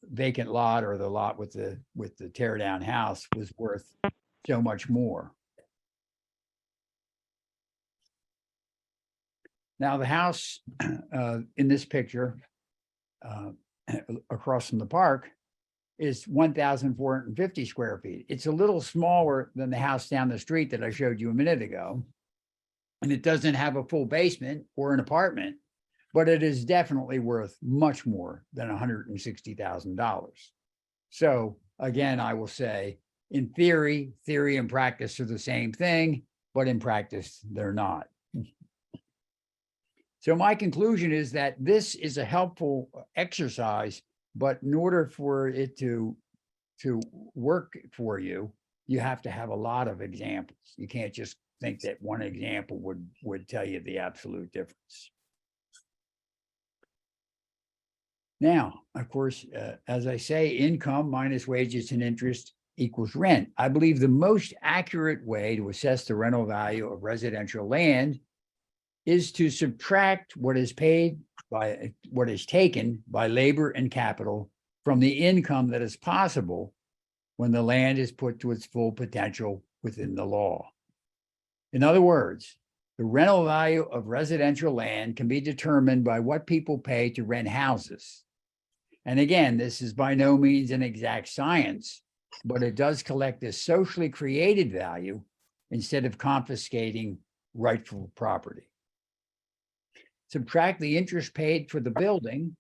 Speaker 1: vacant lot or the lot with the tear down house was worth so much more. Now the house in this picture across from the park is 1,450 square feet. It's a little smaller than the house down the street that I showed you a minute ago. And it doesn't have a full basement or an apartment, but it is definitely worth much more than $160,000. So again, I will say, in theory and practice are the same thing, but in practice, they're not. So my conclusion is that this is a helpful exercise, but in order for it to work for you, you have to have a lot of examples. You can't just think that one example would tell you the absolute difference. Now, of course, as I say, income minus wages and interest equals rent. I believe the most accurate way to assess the rental value of residential land is to subtract what is paid by what is taken by labor and capital from the income that is possible when the land is put to its full potential within the law. In other words, the rental value of residential land can be determined by what people pay to rent houses. And again, this is by no means an exact science, but it does collect this socially created value instead of confiscating rightful property. Subtract the interest paid for the building,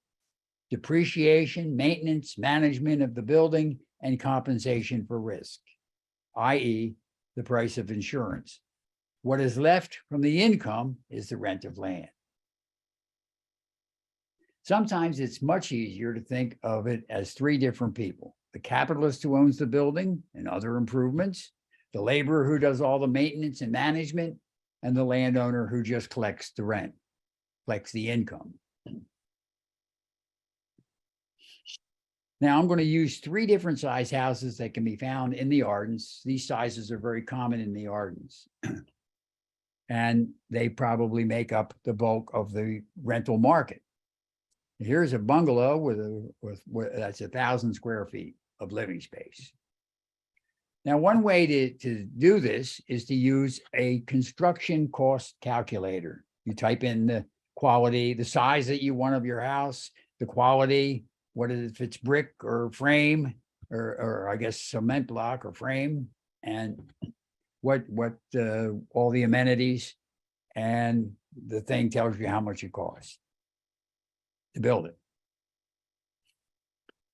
Speaker 1: depreciation, maintenance, management of the building, and compensation for risk, i.e., the price of insurance. What is left from the income is the rent of land. Sometimes it's much easier to think of it as three different people: the capitalist who owns the building and other improvements, the laborer who does all the maintenance and management, and the landowner who just collects the rent, collects the income. Now I'm going to use three different size houses that can be found in the Ardens. These sizes are very common in the Ardens. And they probably make up the bulk of the rental market. Here's a bungalow with that's 1,000 square feet of living space. Now, one way to do this is to use a construction cost calculator. You type in the quality, the size that you want of your house, the quality, what is, if it's brick or frame, or I guess cement block or frame, and what all the amenities, and the thing tells you how much it costs to build it.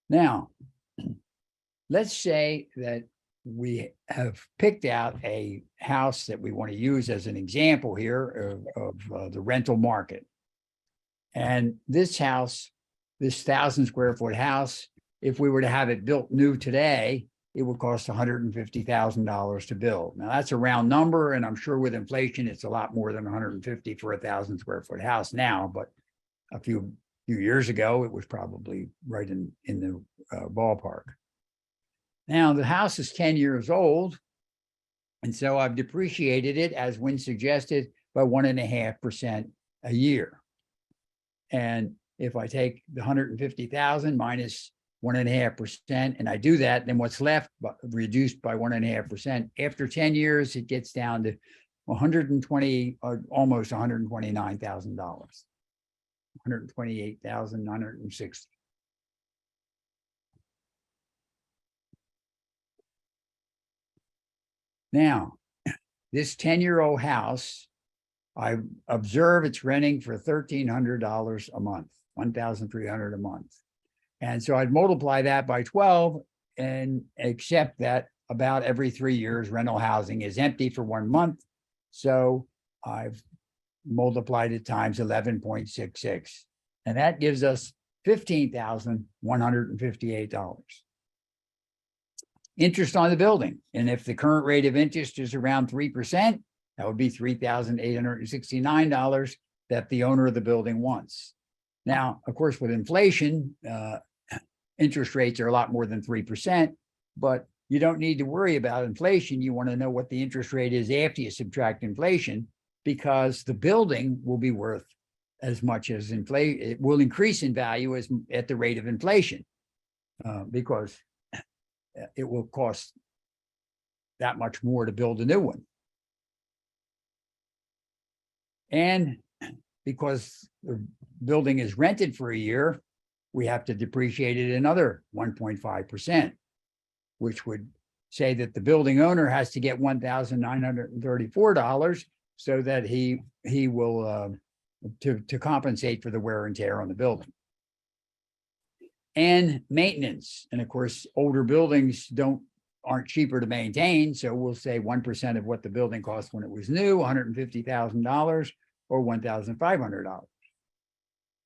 Speaker 1: Now, let's say that we have picked out a house that we want to use as an example here of the rental market. And this house, this 1,000 square foot house, if we were to have it built new today, it would cost $150,000 to build. Now that's a round number, and I'm sure with inflation, it's a lot more than 150 for 1,000 square foot house now, but a few years ago, it was probably right in the ballpark. Now the house is 10 years old, and so I've depreciated it, as Wynn suggested, by 1.5% a year. And if I take the 150,000 minus 1.5%, and I do that, then what's left reduced by 1.5%. After 10 years, it gets down to 120, almost $129,000, 128,960. Now, this 10-year-old house, I observe it's renting for $1,300 a month, $1,300 a month. And so I'd multiply that by 12 and accept that about every 3 years, rental housing is empty for 1 month. So I've multiplied it times 11.66. And that gives us $15,158. Interest on the building. And if the current rate of interest is around 3%, that would be $3,869 that the owner of the building wants. Now, of course, with inflation, interest rates are a lot more than 3%, but you don't need to worry about inflation. You want to know what the interest rate is after you subtract inflation, because the building will be worth as much as inflation. It will increase in value as at the rate of inflation, because it will cost that much more to build a new one. And because the building is rented for a year, we have to depreciate it another 1.5%, which would say that the building owner has to get $1,934 so that he will to compensate for the wear and tear on the building. And maintenance. And of course, older buildings aren't cheaper to maintain. So we'll say 1% of what the building cost when it was new, $150,000 or $1,500.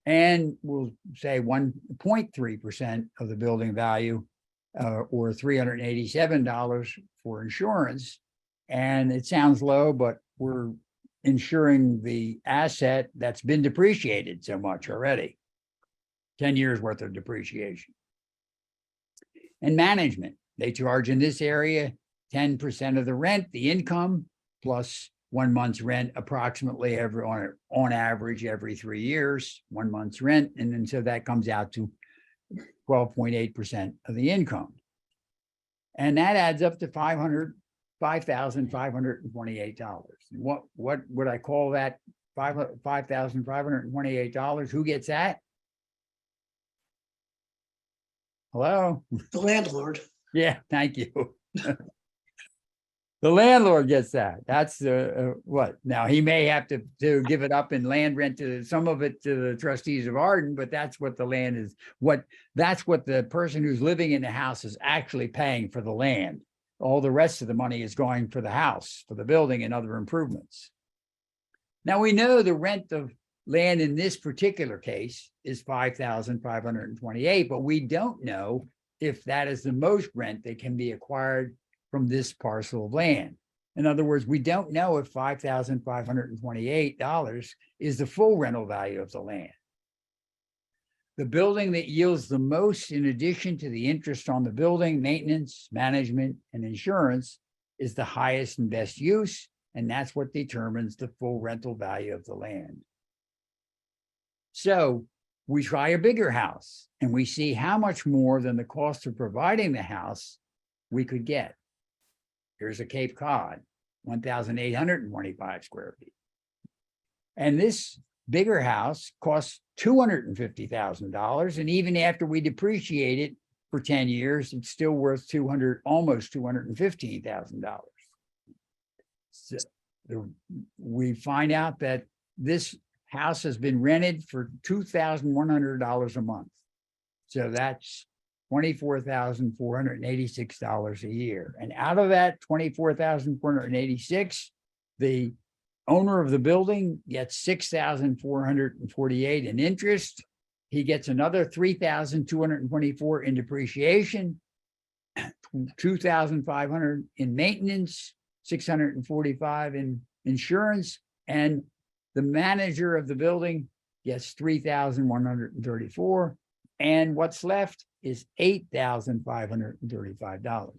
Speaker 1: And we'll say 1.3% of the building value or $387 for insurance. And it sounds low, but we're insuring the asset that's been depreciated so much already. 10 years worth of depreciation. And management, they charge in this area 10% of the rent, the income, plus 1 month's rent approximately on average every 3 years, 1 month's rent. And then so that comes out to 12.8% of the income. And that adds up to $5,528. What would I call that? $5,528. Who gets that? Hello?
Speaker 2: The landlord.
Speaker 1: Yeah, thank you. The landlord gets that. That's what? Now, he may have to give it up in land rent to some of it to the trustees of Arden, but that's what the land is. That's what the person who's living in the house is actually paying for the land. All the rest of the money is going for the house, for the building and other improvements. Now, we know the rent of land in this particular case is $5,528, but we don't know if that is the most rent that can be acquired from this parcel of land. In other words, we don't know if $5,528 is the full rental value of the land. The building that yields the most, in addition to the interest on the building, maintenance, management, and insurance, is the highest and best use, and that's what determines the full rental value of the land. So we try a bigger house, and we see how much more than the cost of providing the house we could get. Here's a Cape Cod, 1,825 square feet. And this bigger house costs $250,000. And even after we depreciate it for 10 years, it's still worth almost $215,000. So we find out that this house has been rented for $2,100 a month. So that's $24,486 a year. And out of that $24,486, the owner of the building gets $6,448 in interest. He gets another $3,224 in depreciation, $2,500 in maintenance, $645 in insurance, and the manager of the building gets $3,134, and what's left is $8,535.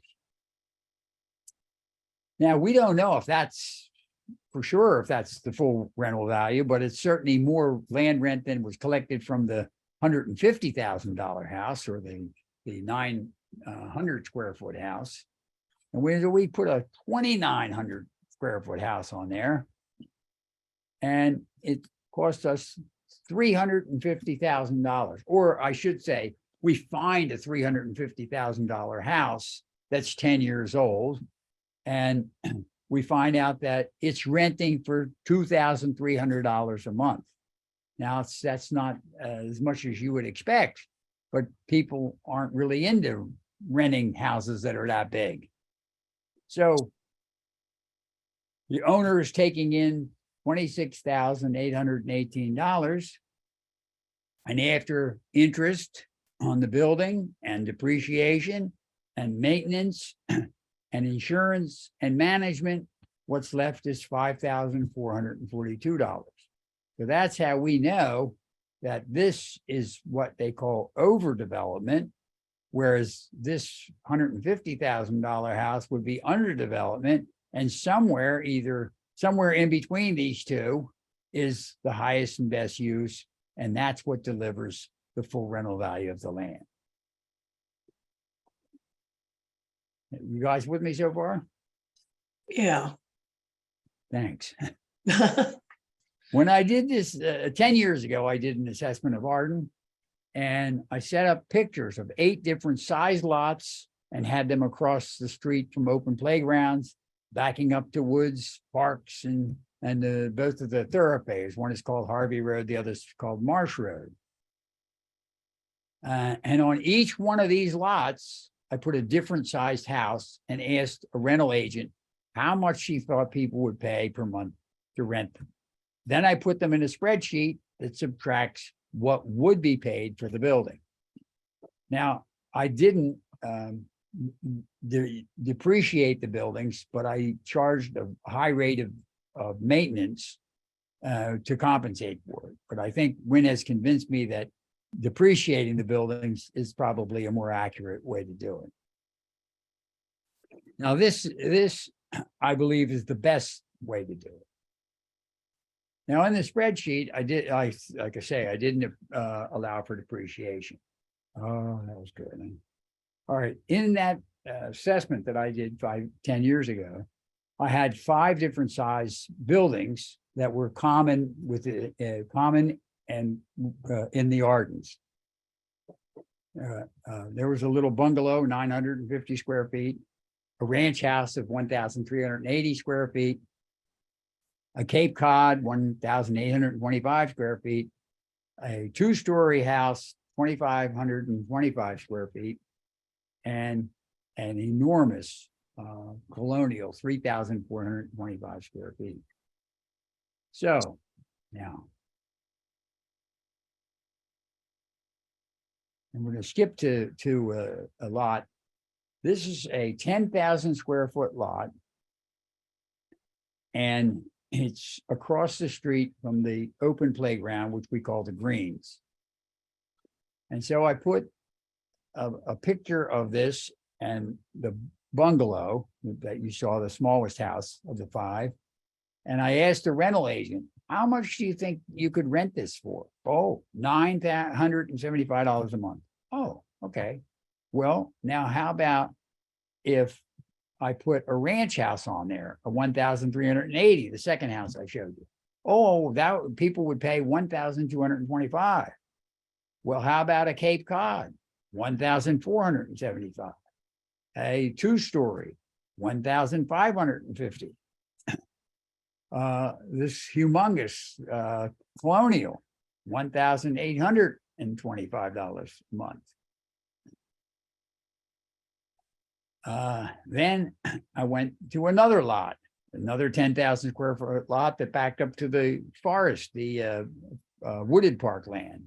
Speaker 1: Now, we don't know if that's for sure, if that's the full rental value, but it's certainly more land rent than was collected from the $150,000 house or the 900 square foot house. And we put a 2,900 square foot house on there, and it cost us $350,000, or I should say, we find a $350,000 house that's 10 years old, And we find out that it's renting for $2,300 a month. Now, that's not as much as you would expect, but people aren't really into renting houses that are that big. So the owner is taking in $26,818. And after interest on the building and depreciation and maintenance and insurance and management, what's left is $5,442. So that's how we know that this is what they call overdevelopment, whereas this $150,000 house would be underdevelopment, and somewhere in between these two is the highest and best use, and that's what delivers the full rental value of the land. You guys with me so far?
Speaker 2: Yeah.
Speaker 1: Thanks. When I did this 10 years ago, I did an assessment of Arden, and I set up pictures of 8 different size lots and had them across the street from open playgrounds, backing up to woods, parks, and both of the thoroughfares. One is called Harvey Road, the other is called Marsh Road. And on each one of these lots, I put a different sized house and asked a rental agent how much she thought people would pay per month to rent them. Then I put them in a spreadsheet that subtracts what would be paid for the building. Now, I didn't depreciate the buildings, but I charged a high rate of maintenance to compensate for it. But I think Wynn has convinced me that depreciating the buildings is probably a more accurate way to do it. Now, this I believe is the best way to do it. Now, in the spreadsheet, like I say, I didn't allow for depreciation. Oh, that was good. All right, in that assessment that I did 10 years ago, I had 5 different size buildings that were common and in the Ardens. There was a little bungalow, 950 square feet, a ranch house of 1,380 square feet, a Cape Cod, 1,825 square feet, a 2-story house, 2,525 square feet, and an enormous colonial, 3,425 square feet. So now, I'm going to skip to a lot. This is a 10,000 square foot lot, and it's across the street from the open playground, which we call the greens. And so I put a picture of this and the bungalow that you saw, the smallest house of the 5. And I asked the rental agent, how much do you think you could rent this for? Oh, $975 a month. Oh, okay. Well, now how about if I put a ranch house on there, a 1,380, the second house I showed you. Oh, that people would pay 1,225. Well, how about a Cape Cod? 1,475. A 2-story, 1,550. This humongous colonial, $1,825 a month. Then I went to another lot, another 10,000 square foot lot that backed up to the forest, the wooded parkland,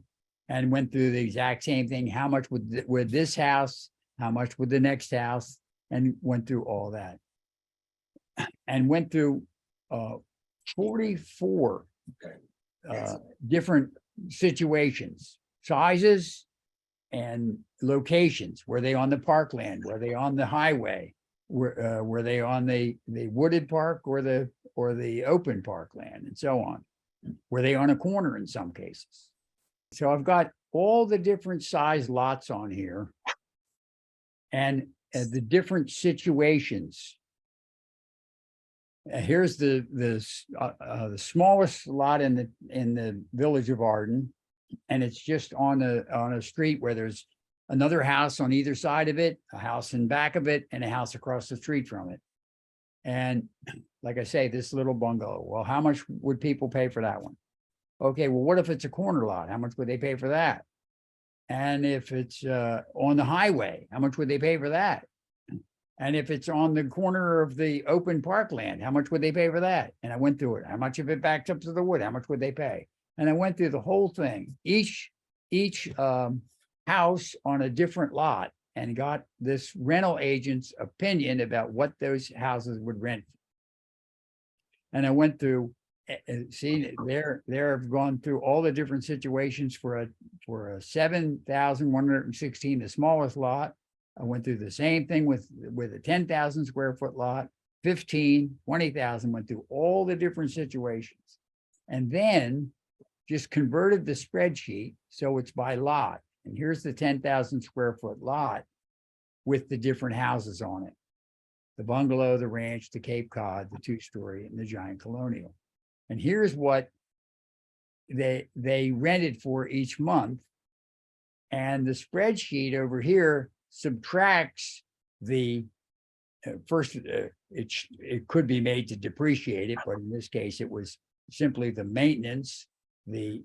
Speaker 1: and went through the exact same thing. How much would this house, how much would the next house, and went through all that. And went through 44 different situations, sizes, and locations. Were they on the parkland? Were they on the highway? Were they on the wooded park or the open parkland, and so on? Were they on a corner in some cases? So I've got all the different size lots on here, and the different situations. Here's the smallest lot in the village of Arden, and it's just on a street where there's another house on either side of it, a house in back of it, and a house across the street from it. And like I say, this little bungalow, well, how much would people pay for that one? Okay, well, what if it's a corner lot? How much would they pay for that? And if it's on the highway, how much would they pay for that? And if it's on the corner of the open parkland, how much would they pay for that? And I went through it. How much if it backed up to the wood? How much would they pay? And I went through the whole thing, each house on a different lot, and got this rental agent's opinion about what those houses would rent. And I went through, see, I've gone through all the different situations for a 7,116, the smallest lot. I went through the same thing with a 10,000 square foot lot, 15, 20,000, went through all the different situations. And then just converted the spreadsheet so it's by lot. And here's the 10,000 square foot lot with the different houses on it. The bungalow, the ranch, the Cape Cod, the 2-story, and the giant colonial. And here's what they rented for each month. And the spreadsheet over here subtracts the first, it could be made to depreciate it, but in this case, it was simply the maintenance, the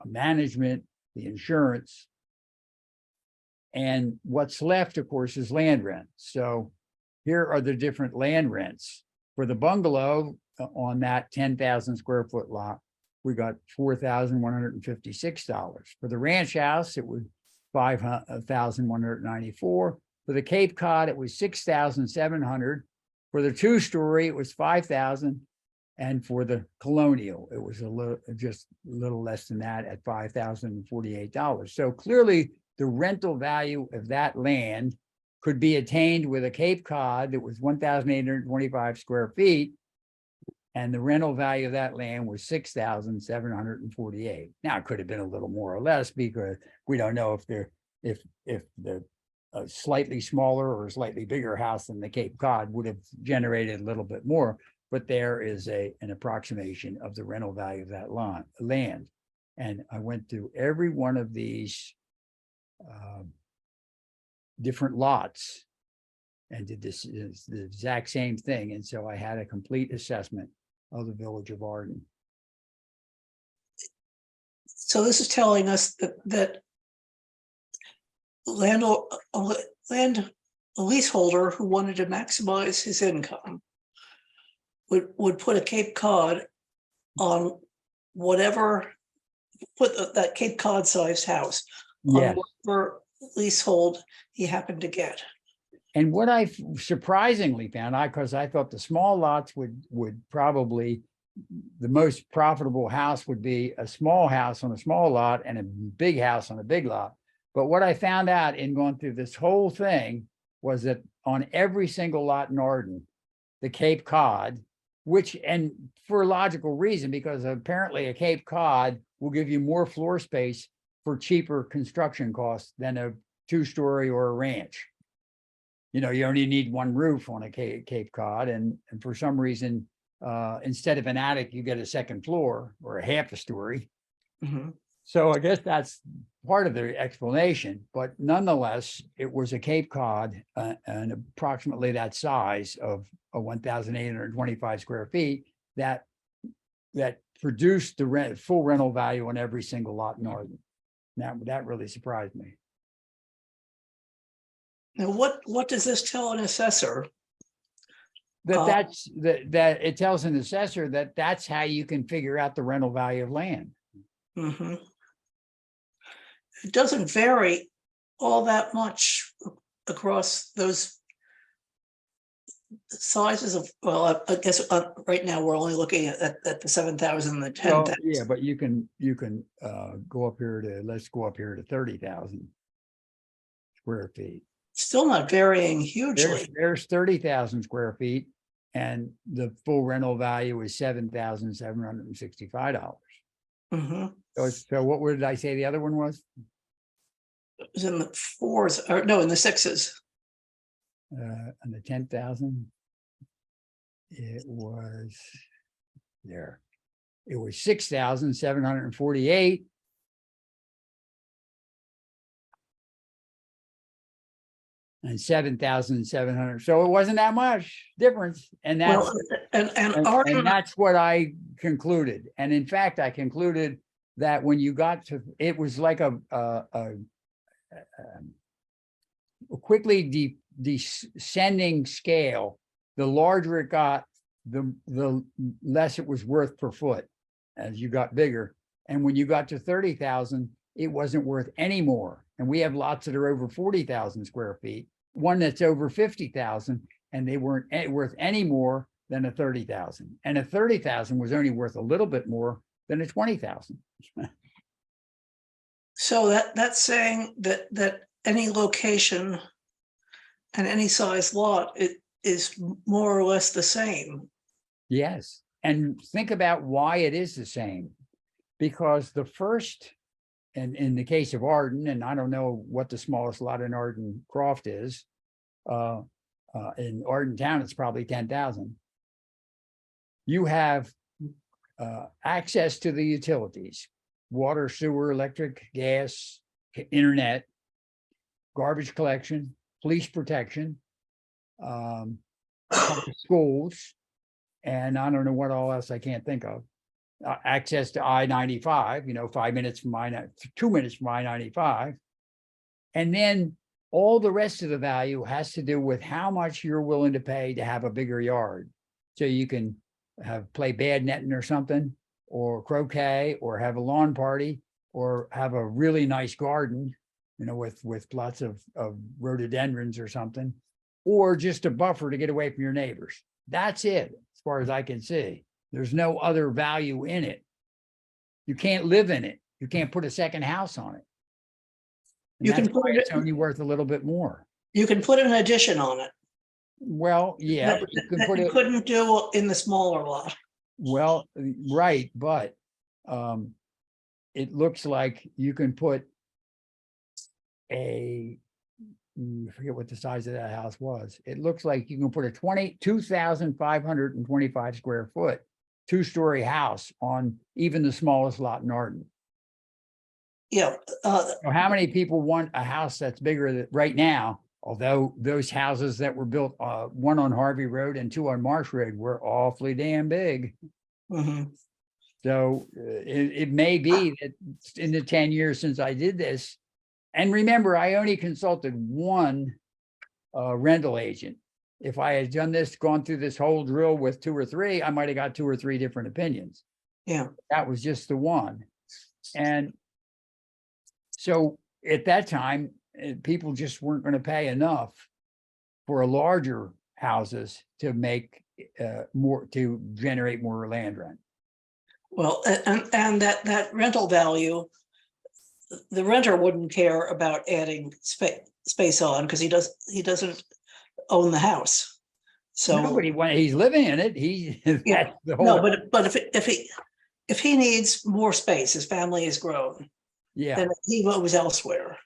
Speaker 1: management, the insurance. And what's left, of course, is land rent. So here are the different land rents. For the bungalow on that 10,000 square foot lot, we got $4,156. For the ranch house, it was $5,194. For the Cape Cod, it was $6,700. For the 2-story, it was $5,000. And for the colonial, it was just a little less than that at $5,048. So clearly, the rental value of that land could be attained with a Cape Cod that was 1,825 square feet. And the rental value of that land was $6,748. Now, it could have been a little more or less because we don't know if the slightly smaller or slightly bigger house than the Cape Cod would have generated a little bit more. But there is an approximation of the rental value of that land. And I went through every one of these different lots and did the exact same thing. And so I had a complete assessment of the village of Arden.
Speaker 2: So this is telling us that a leaseholder who wanted to maximize his income would put a Cape Cod on whatever, put that Cape Cod sized house
Speaker 1: Yes.
Speaker 2: on whatever leasehold he happened to get.
Speaker 1: And what I surprisingly found, because I thought the small lots would probably, the most profitable house would be a small house on a small lot and a big house on a big lot. But what I found out in going through this whole thing was that on every single lot in Arden, the Cape Cod, and for a logical reason, because apparently a Cape Cod will give you more floor space for cheaper construction costs than a 2-story or a ranch. You only need one roof on a Cape Cod, and for some reason, instead of an attic, you get a second floor or a half a story.
Speaker 2: Mm-hmm.
Speaker 1: So I guess that's part of the explanation, but nonetheless, it was a Cape Cod and approximately that size of 1,825 square feet that produced the full rental value on every single lot in Arden. Now, that really surprised me.
Speaker 2: Now, what does this tell an assessor?
Speaker 1: That it tells an assessor that that's how you can figure out the rental value of land.
Speaker 2: Mm-hmm. It doesn't vary all that much across those sizes of, well, I guess right now we're only looking at the 7,000 and the 10,000.
Speaker 1: Well, yeah, but you can go up here to, let's go up here to 30,000 square feet.
Speaker 2: Still not varying hugely.
Speaker 1: There's 30,000 square feet, and the full rental value is $7,765.
Speaker 2: Mm-hmm.
Speaker 1: So what did I say the other one was?
Speaker 2: It was in the 4s, or no, in the 6s.
Speaker 1: On the 10,000, it was there. It was 6,748. and 7,700. So it wasn't that much difference. And that's,
Speaker 2: Well, and
Speaker 1: and
Speaker 2: Arden,
Speaker 1: that's what I concluded. And in fact, I concluded that when you got to, it was like a quickly descending scale. The larger it got, the less it was worth per foot as you got bigger. And when you got to 30,000, it wasn't worth any more. And we have lots that are over 40,000 square feet, one that's over 50,000, and they weren't worth any more than a 30,000. And a 30,000 was only worth a little bit more than a 20,000.
Speaker 2: so that's saying that any location and any size lot, it is more or less the same.
Speaker 1: Yes. And think about why it is the same. Because the first, and in the case of Arden, and I don't know what the smallest lot in Arden Croft is, in Arden Town, it's probably 10,000. You have access to the utilities, water, sewer, electric, gas, internet, garbage collection, police protection, schools, and I don't know what all else I can't think of. Access to I-95, 5 minutes from 2 minutes from I-95. And then all the rest of the value has to do with how much you're willing to pay to have a bigger yard. So you can play bad netting or something, or croquet, or have a lawn party, or have a really nice garden, with lots of rhododendrons or something, or just a buffer to get away from your neighbors. That's it, as far as I can see. There's no other value in it. You can't live in it. You can't put a second house on it. And
Speaker 2: You can
Speaker 1: that's why
Speaker 2: put it-
Speaker 1: it's only worth a little bit more.
Speaker 2: You can put an addition on it.
Speaker 1: Well, yeah,
Speaker 2: that-
Speaker 1: you can
Speaker 2: that
Speaker 1: put
Speaker 2: you
Speaker 1: it,
Speaker 2: couldn't do in the smaller lot.
Speaker 1: well, right, but it looks like you can put I forget what the size of that house was. It looks like you can put a 2,525 square foot, 2-story house on even the smallest lot in Arden.
Speaker 2: Yeah,
Speaker 1: So how many people want a house that's bigger right now? Although those houses that were built, one on Harvey Road and 2 on Marsh Road, were awfully damn big.
Speaker 2: mhm.
Speaker 1: So it may be that in the 10 years since I did this, and remember, I only consulted one rental agent. If I had done this, gone through this whole drill with 2 or 3, I might have got 2 or 3 different opinions.
Speaker 2: Yeah.
Speaker 1: That was just the one. And so at that time, people just weren't going to pay enough for larger houses to make more, to generate more land rent.
Speaker 2: Well, and that rental value, the renter wouldn't care about adding space on because he doesn't own the house. So
Speaker 1: Nobody he's living in it.
Speaker 2: Yeah.
Speaker 1: That's the whole.
Speaker 2: no, but if he needs more space, his family has grown,
Speaker 1: Yeah,
Speaker 2: then he moves elsewhere.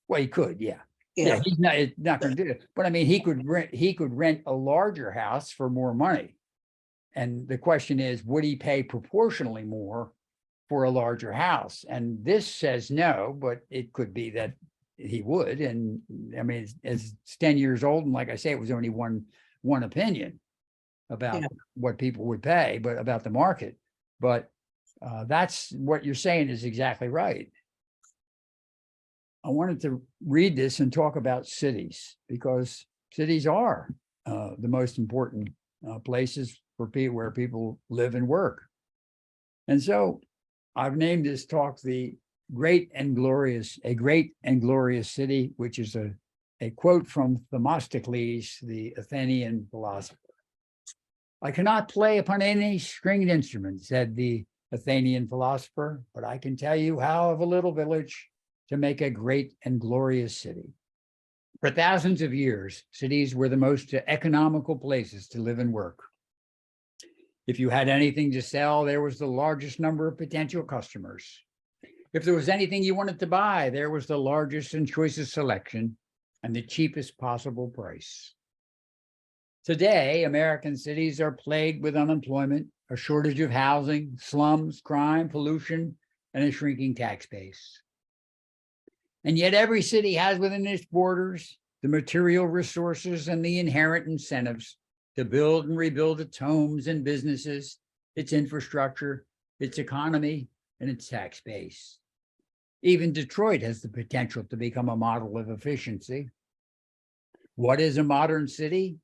Speaker 1: well, he could, yeah.
Speaker 2: Yeah,
Speaker 1: Yeah, he's not going to do it. But I mean, he could rent a larger house for more money. And the question is, would he pay proportionally more for a larger house? And this says no, but it could be that he would. And I mean, it's 10 years old. And like I say, it was only one opinion about
Speaker 2: Yeah.
Speaker 1: what people would pay, but about the market. But that's what you're saying is exactly right. I wanted to read this and talk about cities, because cities are the most important places for people where people live and work. And so I've named this talk a great and glorious city, which is a quote from Themistocles, the Athenian philosopher. I cannot play upon any stringed instrument, said the Athenian philosopher, but I can tell you how of a little village to make a great and glorious city. For thousands of years, cities were the most economical places to live and work. If you had anything to sell, there was the largest number of potential customers. If there was anything you wanted to buy, there was the largest and choicest selection and the cheapest possible price. Today, American cities are plagued with unemployment, a shortage of housing, slums, crime, pollution, and a shrinking tax base. And yet every city has within its borders the material resources and the inherent incentives to build and rebuild its homes and businesses, its infrastructure, its economy, and its tax base. Even Detroit has the potential to become a model of efficiency. What is a modern city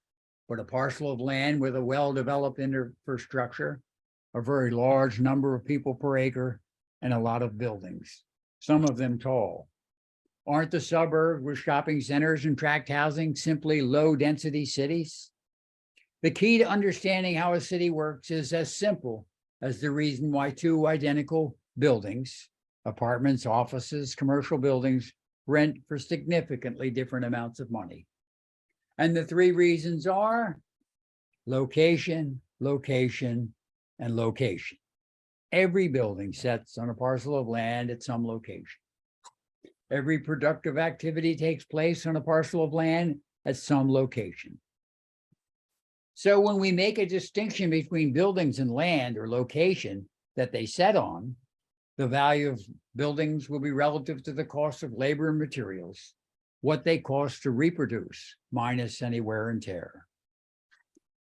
Speaker 1: but a parcel of land with a well-developed infrastructure, a very large number of people per acre, and a lot of buildings, some of them tall? Aren't the suburbs with shopping centers and tract housing simply low-density cities? The key to understanding how a city works is as simple as the reason why two identical buildings, apartments, offices, commercial buildings, rent for significantly different amounts of money. And the three reasons are location, location, and location. Every building sits on a parcel of land at some location. Every productive activity takes place on a parcel of land at some location. So when we make a distinction between buildings and land or location that they set on, the value of buildings will be relative to the cost of labor and materials, what they cost to reproduce, minus any wear and tear.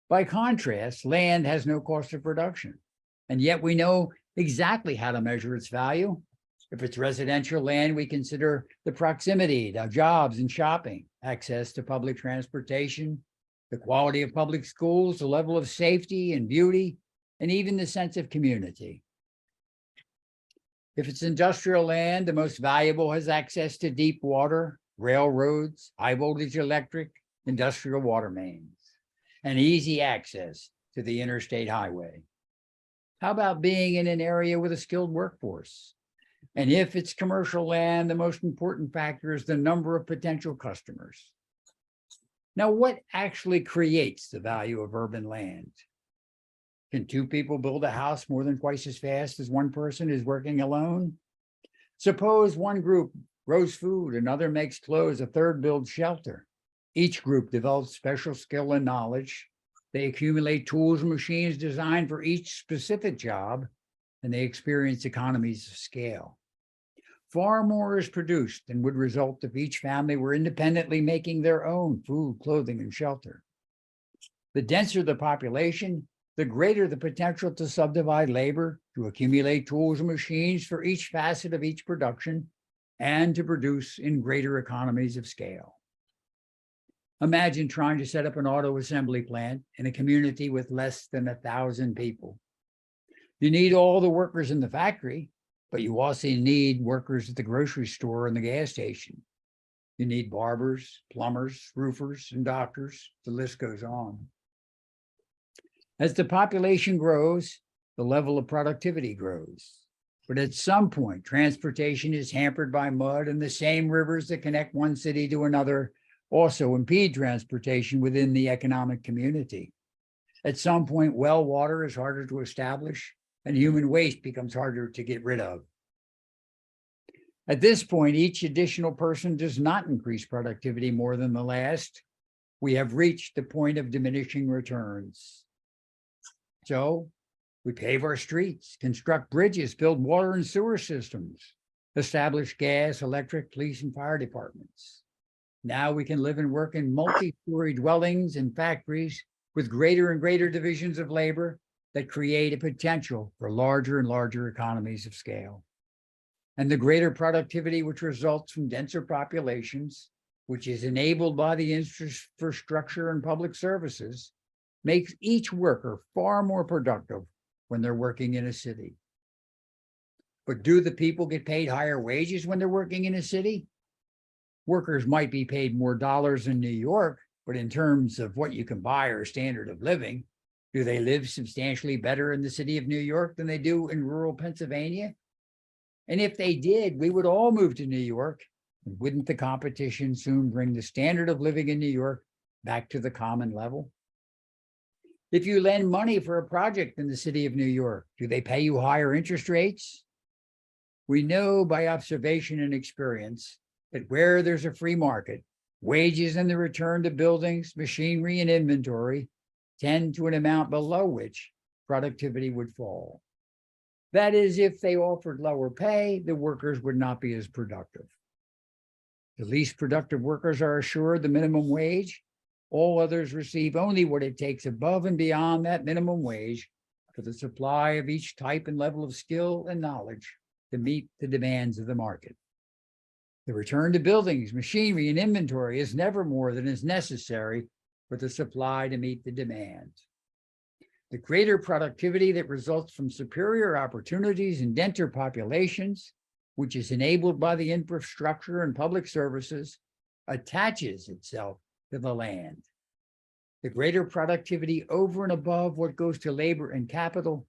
Speaker 1: By contrast, land has no cost of production, and yet we know exactly how to measure its value. If it's residential land, we consider the proximity to jobs and shopping, access to public transportation, the quality of public schools, the level of safety and beauty, and even the sense of community. If it's industrial land, the most valuable has access to deep water, railroads, high voltage electric, industrial water mains, and easy access to the interstate highway. How about being in an area with a skilled workforce? And if it's commercial land, the most important factor is the number of potential customers. Now, what actually creates the value of urban land? Can two people build a house more than twice as fast as one person is working alone? Suppose one group grows food, another makes clothes, a third builds shelter. Each group develops special skill and knowledge. They accumulate tools and machines designed for each specific job, and they experience economies of scale. Far more is produced than would result if each family were independently making their own food, clothing, and shelter. The denser the population, the greater the potential to subdivide labor, to accumulate tools and machines for each facet of each production, and to produce in greater economies of scale. Imagine trying to set up an auto assembly plant in a community with less than 1,000 people. You need all the workers in the factory, but you also need workers at the grocery store and the gas station. You need barbers, plumbers, roofers, and doctors. The list goes on. As the population grows, the level of productivity grows. But at some point, transportation is hampered by mud, and the same rivers that connect one city to another also impede transportation within the economic community. At some point, well water is harder to establish, and human waste becomes harder to get rid of. At this point, each additional person does not increase productivity more than the last. We have reached the point of diminishing returns. So we pave our streets, construct bridges, build water and sewer systems, establish gas, electric, police, and fire departments. Now we can live and work in multi-story dwellings and factories with greater and greater divisions of labor that create a potential for larger and larger economies of scale. And the greater productivity which results from denser populations, which is enabled by the infrastructure and public services, makes each worker far more productive when they're working in a city. But do the people get paid higher wages when they're working in a city? Workers might be paid more dollars in New York, but in terms of what you can buy or standard of living, do they live substantially better in the city of New York than they do in rural Pennsylvania? And if they did, we would all move to New York. And wouldn't the competition soon bring the standard of living in New York back to the common level? If you lend money for a project in the city of New York, do they pay you higher interest rates? We know by observation and experience that where there's a free market, wages and the return to buildings, machinery, and inventory tend to an amount below which productivity would fall. That is, if they offered lower pay, the workers would not be as productive. The least productive workers are assured the minimum wage. All others receive only what it takes above and beyond that minimum wage for the supply of each type and level of skill and knowledge to meet the demands of the market. The return to buildings, machinery, and inventory is never more than is necessary for the supply to meet the demand. The greater productivity that results from superior opportunities and denser populations, which is enabled by the infrastructure and public services, attaches itself to the land. The greater productivity over and above what goes to labor and capital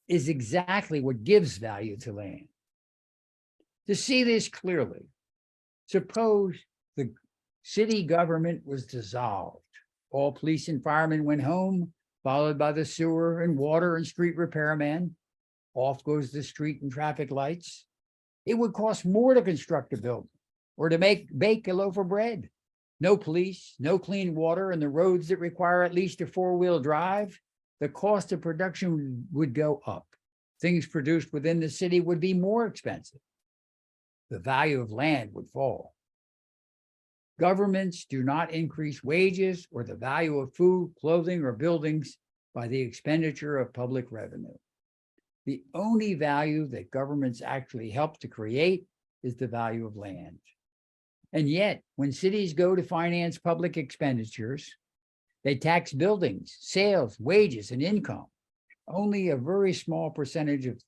Speaker 1: is exactly what gives value to land. To see this clearly, suppose the city government was dissolved. All police and firemen went home, followed by the sewer and water and street repairmen. Off goes the street and traffic lights. It would cost more to construct a building or to bake a loaf of bread. No police, no clean water, and the roads that require at least a four-wheel drive. The cost of production would go up. Things produced within the city would be more expensive. The value of land would fall. Governments do not increase wages or the value of food, clothing, or buildings by the expenditure of public revenue. The only value that governments actually help to create is the value of land. And yet, when cities go to finance public expenditures, they tax buildings, sales, wages, and income. Only a very small percentage of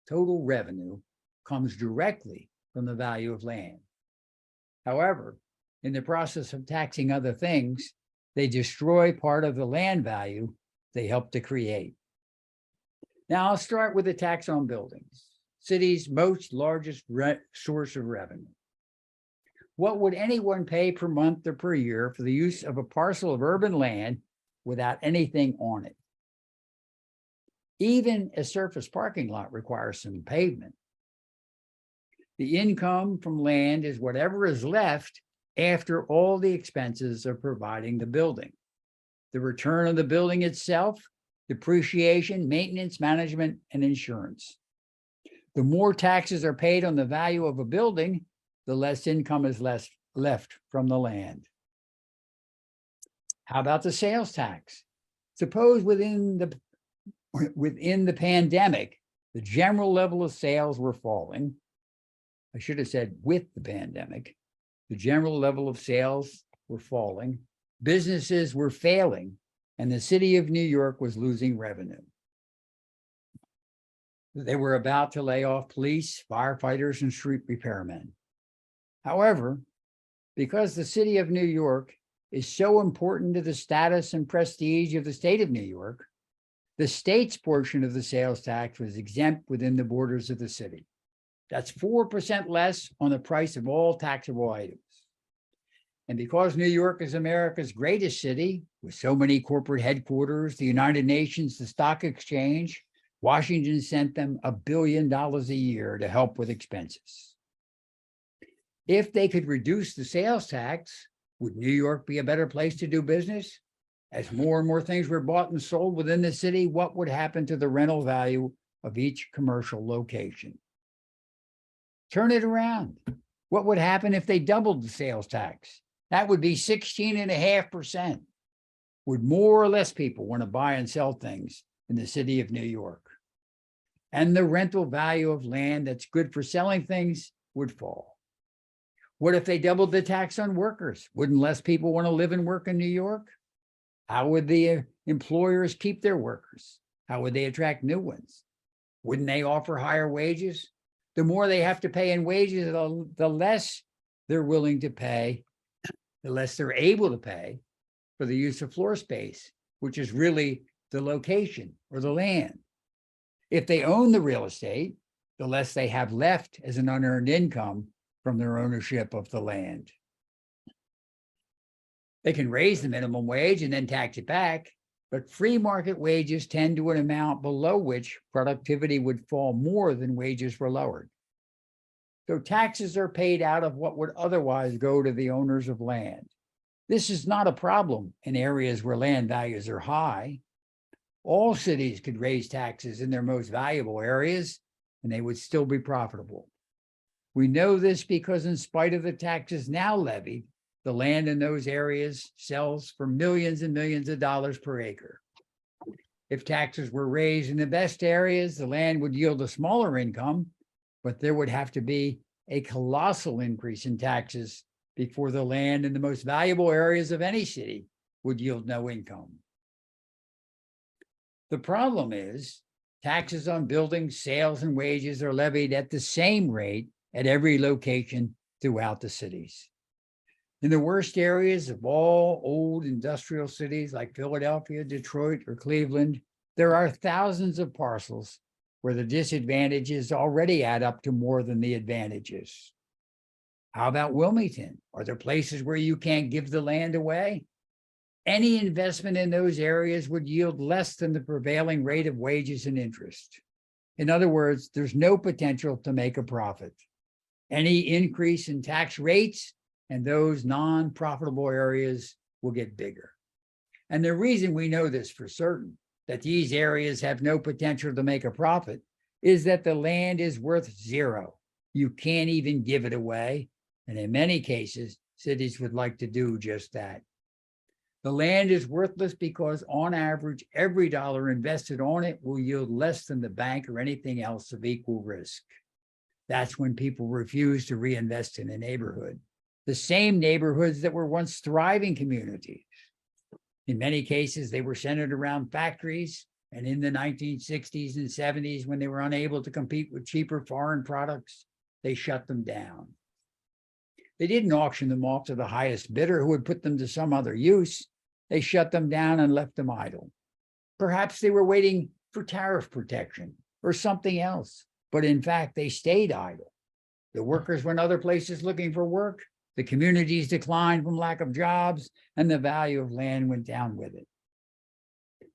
Speaker 1: total revenue comes directly from the value of land. However, in the process of taxing other things, they destroy part of the land value they help to create. Now, I'll start with the tax on buildings, city's most largest source of revenue. What would anyone pay per month or per year for the use of a parcel of urban land without anything on it? Even a surface parking lot requires some pavement. The income from land is whatever is left after all the expenses of providing the building. The return of the building itself, depreciation, maintenance, management, and insurance. The more taxes are paid on the value of a building, the less income is left from the land. How about the sales tax? Suppose within the pandemic, the general level of sales were falling. I should have said with the pandemic, the general level of sales were falling, businesses were failing, and the city of New York was losing revenue. They were about to lay off police, firefighters, and street repairmen. However, because the city of New York is so important to the status and prestige of the state of New York, the state's portion of the sales tax was exempt within the borders of the city. That's 4% less on the price of all taxable items. And because New York is America's greatest city, with so many corporate headquarters, the United Nations, the stock exchange, Washington sent them $1 billion a year to help with expenses. If they could reduce the sales tax, would New York be a better place to do business? As more and more things were bought and sold within the city, what would happen to the rental value of each commercial location? Turn it around. What would happen if they doubled the sales tax? That would be 16.5%. Would more or less people want to buy and sell things in the city of New York? And the rental value of land that's good for selling things would fall. What if they doubled the tax on workers? Wouldn't less people want to live and work in New York? How would the employers keep their workers? How would they attract new ones? Wouldn't they offer higher wages? The more they have to pay in wages, the less they're willing to pay, the less they're able to pay for the use of floor space, which is really the location or the land. If they own the real estate, the less they have left as an unearned income from their ownership of the land. They can raise the minimum wage and then tax it back, but free market wages tend to an amount below which productivity would fall more than wages were lowered. So taxes are paid out of what would otherwise go to the owners of land. This is not a problem in areas where land values are high. All cities could raise taxes in their most valuable areas, and they would still be profitable. We know this because in spite of the taxes now levied, the land in those areas sells for millions and millions of dollars per acre. If taxes were raised in the best areas, the land would yield a smaller income, but there would have to be a colossal increase in taxes before the land in the most valuable areas of any city would yield no income. The problem is taxes on buildings, sales, and wages are levied at the same rate at every location throughout the cities. In the worst areas of all old industrial cities like Philadelphia, Detroit, or Cleveland, there are thousands of parcels where the disadvantages already add up to more than the advantages. How about Wilmington? Are there places where you can't give the land away? Any investment in those areas would yield less than the prevailing rate of wages and interest. In other words, there's no potential to make a profit. Any increase in tax rates and those non-profitable areas will get bigger. And the reason we know this for certain, that these areas have no potential to make a profit, is that the land is worth zero. You can't even give it away. And in many cases, cities would like to do just that. The land is worthless because on average, every dollar invested on it will yield less than the bank or anything else of equal risk. That's when people refuse to reinvest in a neighborhood. The same neighborhoods that were once thriving communities. In many cases, they were centered around factories, and in the 1960s and 70s, when they were unable to compete with cheaper foreign products, they shut them down. They didn't auction them off to the highest bidder who would put them to some other use. They shut them down and left them idle. Perhaps they were waiting for tariff protection or something else, but in fact, they stayed idle. The workers went other places looking for work. The communities declined from lack of jobs, and the value of land went down with it.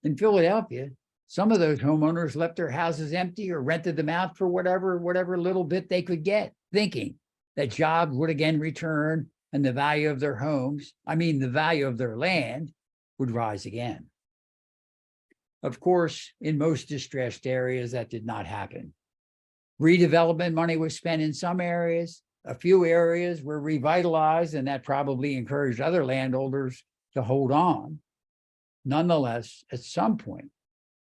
Speaker 1: In Philadelphia, some of those homeowners left their houses empty or rented them out for whatever little bit they could get, thinking that jobs would again return and the value of their homes, the value of their land, would rise again. Of course, in most distressed areas, that did not happen. Redevelopment money was spent in some areas. A few areas were revitalized, and that probably encouraged other landholders to hold on. Nonetheless, at some point,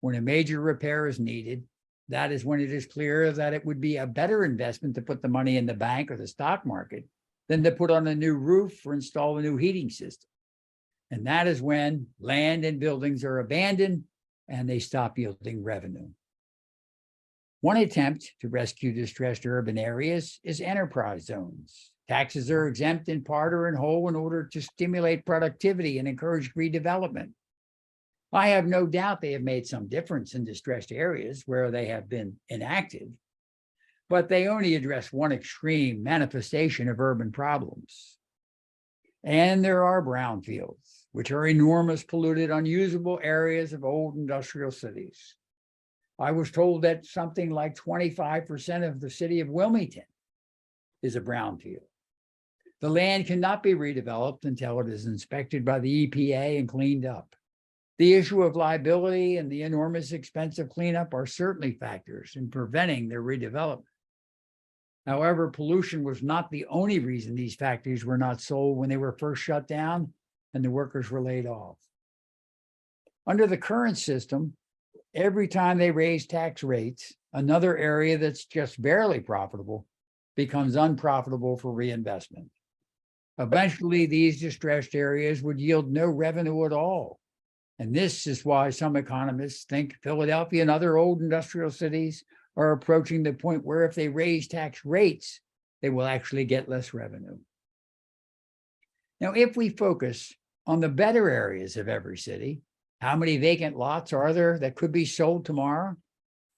Speaker 1: when a major repair is needed, that is when it is clear that it would be a better investment to put the money in the bank or the stock market than to put on a new roof or install a new heating system. And that is when land and buildings are abandoned and they stop yielding revenue. One attempt to rescue distressed urban areas is enterprise zones. Taxes are exempt in part or in whole in order to stimulate productivity and encourage redevelopment. I have no doubt they have made some difference in distressed areas where they have been enacted, but they only address one extreme manifestation of urban problems. And there are brownfields, which are enormous, polluted, unusable areas of old industrial cities. I was told that something like 25% of the city of Wilmington is a brownfield. The land cannot be redeveloped until it is inspected by the EPA and cleaned up. The issue of liability and the enormous expense of cleanup are certainly factors in preventing their redevelopment. However, pollution was not the only reason these factories were not sold when they were first shut down and the workers were laid off. Under the current system, every time they raise tax rates, another area that's just barely profitable becomes unprofitable for reinvestment. Eventually, these distressed areas would yield no revenue at all. And this is why some economists think Philadelphia and other old industrial cities are approaching the point where if they raise tax rates, they will actually get less revenue. Now, if we focus on the better areas of every city, how many vacant lots are there that could be sold tomorrow?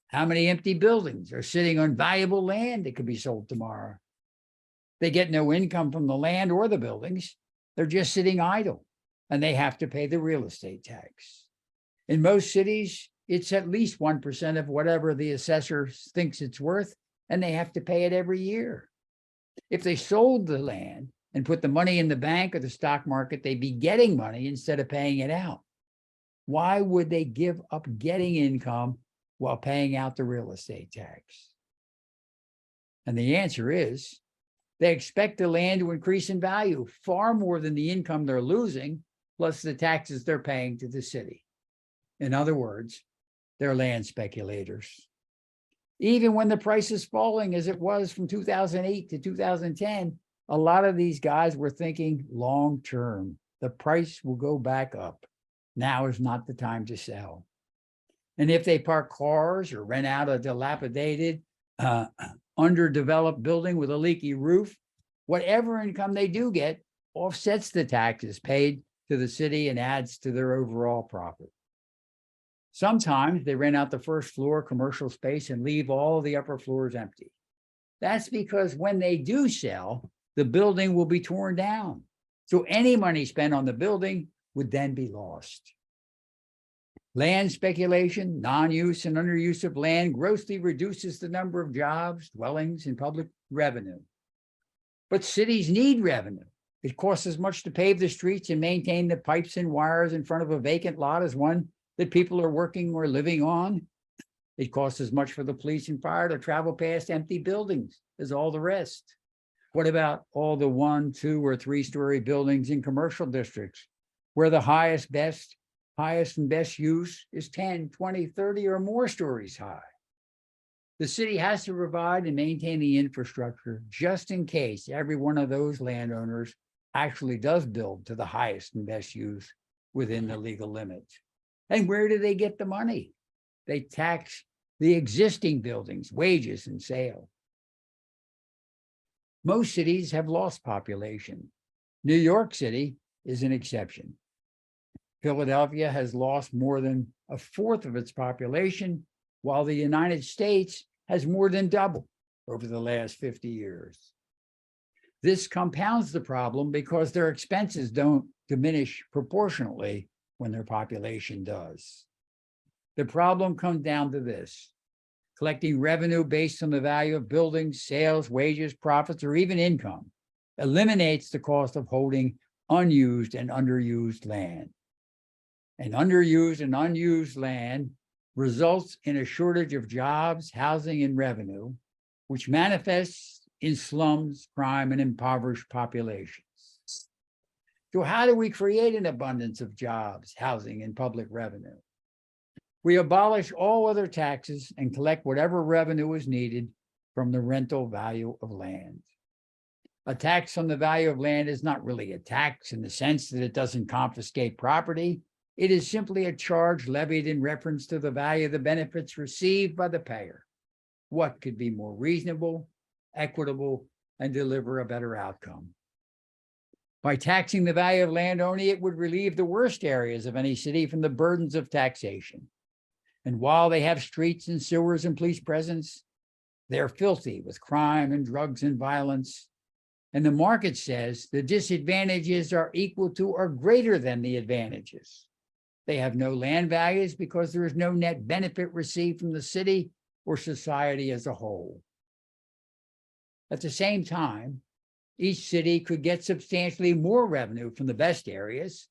Speaker 1: How many empty buildings are sitting on valuable land that could be sold tomorrow? They get no income from the land or the buildings. They're just sitting idle, and they have to pay the real estate tax. In most cities, it's at least 1% of whatever the assessor thinks it's worth, and they have to pay it every year. If they sold the land and put the money in the bank or the stock market, they'd be getting money instead of paying it out. Why would they give up getting income while paying out the real estate tax? And the answer is they expect the land to increase in value far more than the income they're losing, plus the taxes they're paying to the city. In other words, they're land speculators. Even when the price is falling as it was from 2008 to 2010, a lot of these guys were thinking long term. The price will go back up. Now is not the time to sell. And if they park cars or rent out a dilapidated, underdeveloped building with a leaky roof, whatever income they do get offsets the taxes paid to the city and adds to their overall profit. Sometimes they rent out the first floor commercial space and leave all the upper floors empty. That's because when they do sell, the building will be torn down. So any money spent on the building would then be lost. Land speculation, non-use and underuse of land grossly reduces the number of jobs, dwellings, and public revenue. But cities need revenue. It costs as much to pave the streets and maintain the pipes and wires in front of a vacant lot as one that people are working or living on. It costs as much for the police and fire to travel past empty buildings as all the rest. What about all the 1, 2, or 3-story buildings in commercial districts where the highest and best use is 10, 20, 30 or more stories high? The city has to provide and maintain the infrastructure just in case every one of those landowners actually does build to the highest and best use within the legal limits. And where do they get the money? They tax the existing buildings, wages, and sales. Most cities have lost population. New York City is an exception. Philadelphia has lost more than a fourth of its population, while the United States has more than doubled over the last 50 years. This compounds the problem because their expenses don't diminish proportionately when their population does. The problem comes down to this: collecting revenue based on the value of buildings, sales, wages, profits, or even income eliminates the cost of holding unused and underused land. And underused and unused land results in a shortage of jobs, housing, and revenue, which manifests in slums, crime, and impoverished populations. So how do we create an abundance of jobs, housing, and public revenue? We abolish all other taxes and collect whatever revenue is needed from the rental value of land. A tax on the value of land is not really a tax in the sense that it doesn't confiscate property. It is simply a charge levied in reference to the value of the benefits received by the payer. What could be more reasonable, equitable, and deliver a better outcome? By taxing the value of land only, it would relieve the worst areas of any city from the burdens of taxation. And while they have streets and sewers and police presence, they're filthy with crime and drugs and violence. And the market says the disadvantages are equal to or greater than the advantages. They have no land values because there is no net benefit received from the city or society as a whole. At the same time, each city could get substantially more revenue from the best areas.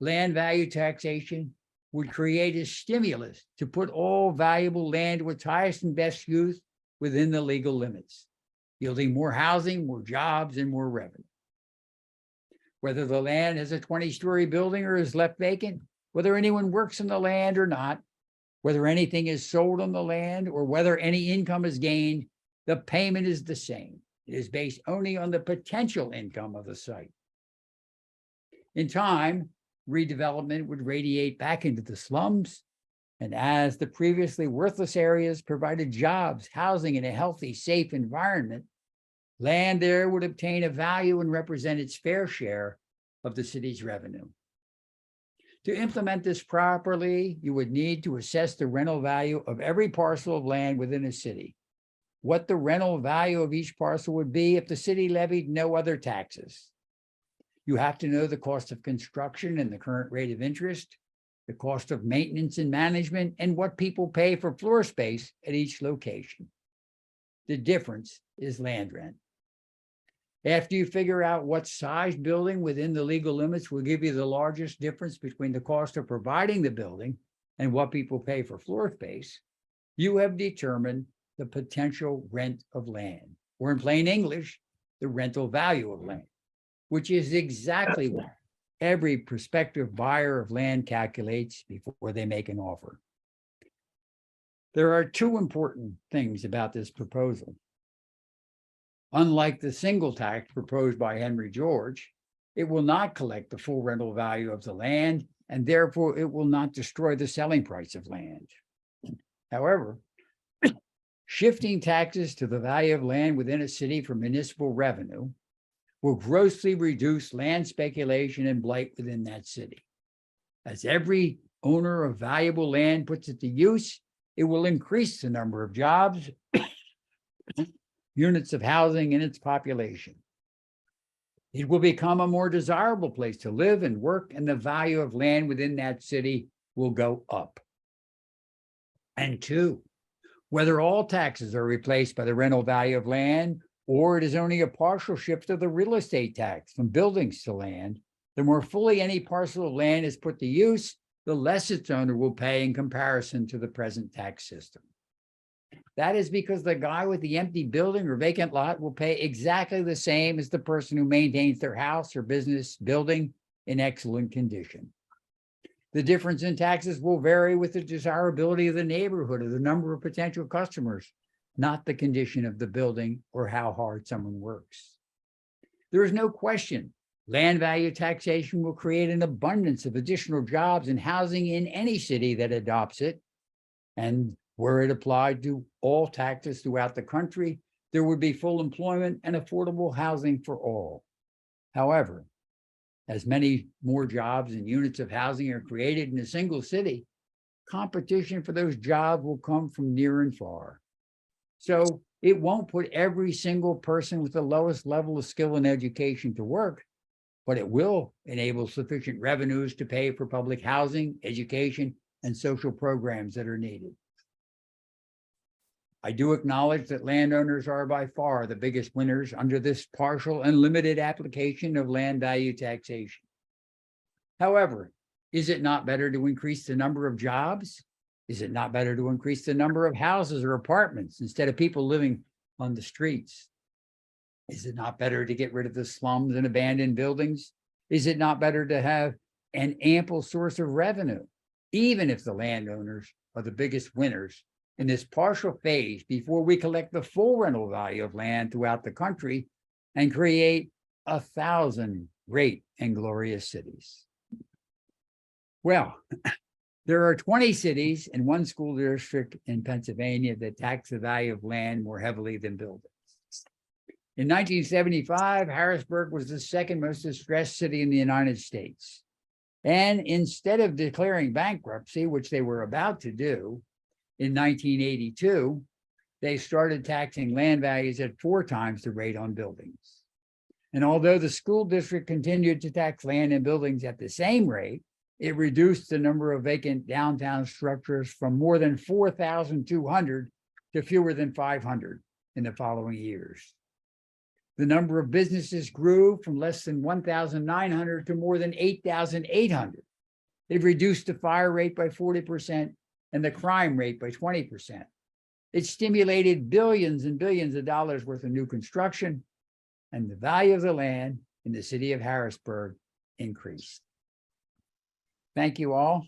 Speaker 1: Land value taxation would create a stimulus to put all valuable land to its highest and best use within the legal limits, yielding more housing, more jobs, and more revenue. Whether the land has a 20-story building or is left vacant, whether anyone works on the land or not, whether anything is sold on the land or whether any income is gained, the payment is the same. It is based only on the potential income of the site. In time, redevelopment would radiate back into the slums, and as the previously worthless areas provided jobs, housing, and a healthy, safe environment, land there would obtain a value and represent its fair share of the city's revenue. To implement this properly, you would need to assess the rental value of every parcel of land within a city, what the rental value of each parcel would be if the city levied no other taxes. You have to know the cost of construction and the current rate of interest, the cost of maintenance and management, and what people pay for floor space at each location. The difference is land rent. After you figure out what size building within the legal limits will give you the largest difference between the cost of providing the building and what people pay for floor space, you have determined the potential rent of land, or in plain English, the rental value of land, which is exactly what every prospective buyer of land calculates before they make an offer. There are two important things about this proposal. Unlike the single tax proposed by Henry George, it will not collect the full rental value of the land, and therefore it will not destroy the selling price of land. However, shifting taxes to the value of land within a city for municipal revenue will grossly reduce land speculation and blight within that city. As every owner of valuable land puts it to use, it will increase the number of jobs, units of housing in its population. It will become a more desirable place to live and work, and the value of land within that city will go up. And two, whether all taxes are replaced by the rental value of land, or it is only a partial shift of the real estate tax from buildings to land, the more fully any parcel of land is put to use, the less its owner will pay in comparison to the present tax system. That is because the guy with the empty building or vacant lot will pay exactly the same as the person who maintains their house or business building in excellent condition. The difference in taxes will vary with the desirability of the neighborhood or the number of potential customers, not the condition of the building or how hard someone works. There is no question land value taxation will create an abundance of additional jobs and housing in any city that adopts it. And were it applied to all taxes throughout the country, there would be full employment and affordable housing for all. However, as many more jobs and units of housing are created in a single city, competition for those jobs will come from near and far. So it won't put every single person with the lowest level of skill and education to work, but it will enable sufficient revenues to pay for public housing, education, and social programs that are needed. I do acknowledge that landowners are by far the biggest winners under this partial and limited application of land value taxation. However, is it not better to increase the number of jobs? Is it not better to increase the number of houses or apartments instead of people living on the streets? Is it not better to get rid of the slums and abandoned buildings? Is it not better to have an ample source of revenue, even if the landowners are the biggest winners in this partial phase before we collect the full rental value of land throughout the country and create 1,000 great and glorious cities? Well, there are 20 cities and one school district in Pennsylvania that tax the value of land more heavily than buildings. In 1975, Harrisburg was the second most distressed city in the United States. And instead of declaring bankruptcy, which they were about to do, in 1982, they started taxing land values at 4 times the rate on buildings. And although the school district continued to tax land and buildings at the same rate, it reduced the number of vacant downtown structures from more than 4,200 to fewer than 500 in the following years. The number of businesses grew from less than 1,900 to more than 8,800. It reduced the fire rate by 40% and the crime rate by 20%. It stimulated billions and billions of dollars worth of new construction, and the value of the land in the city of Harrisburg increased. Thank you all.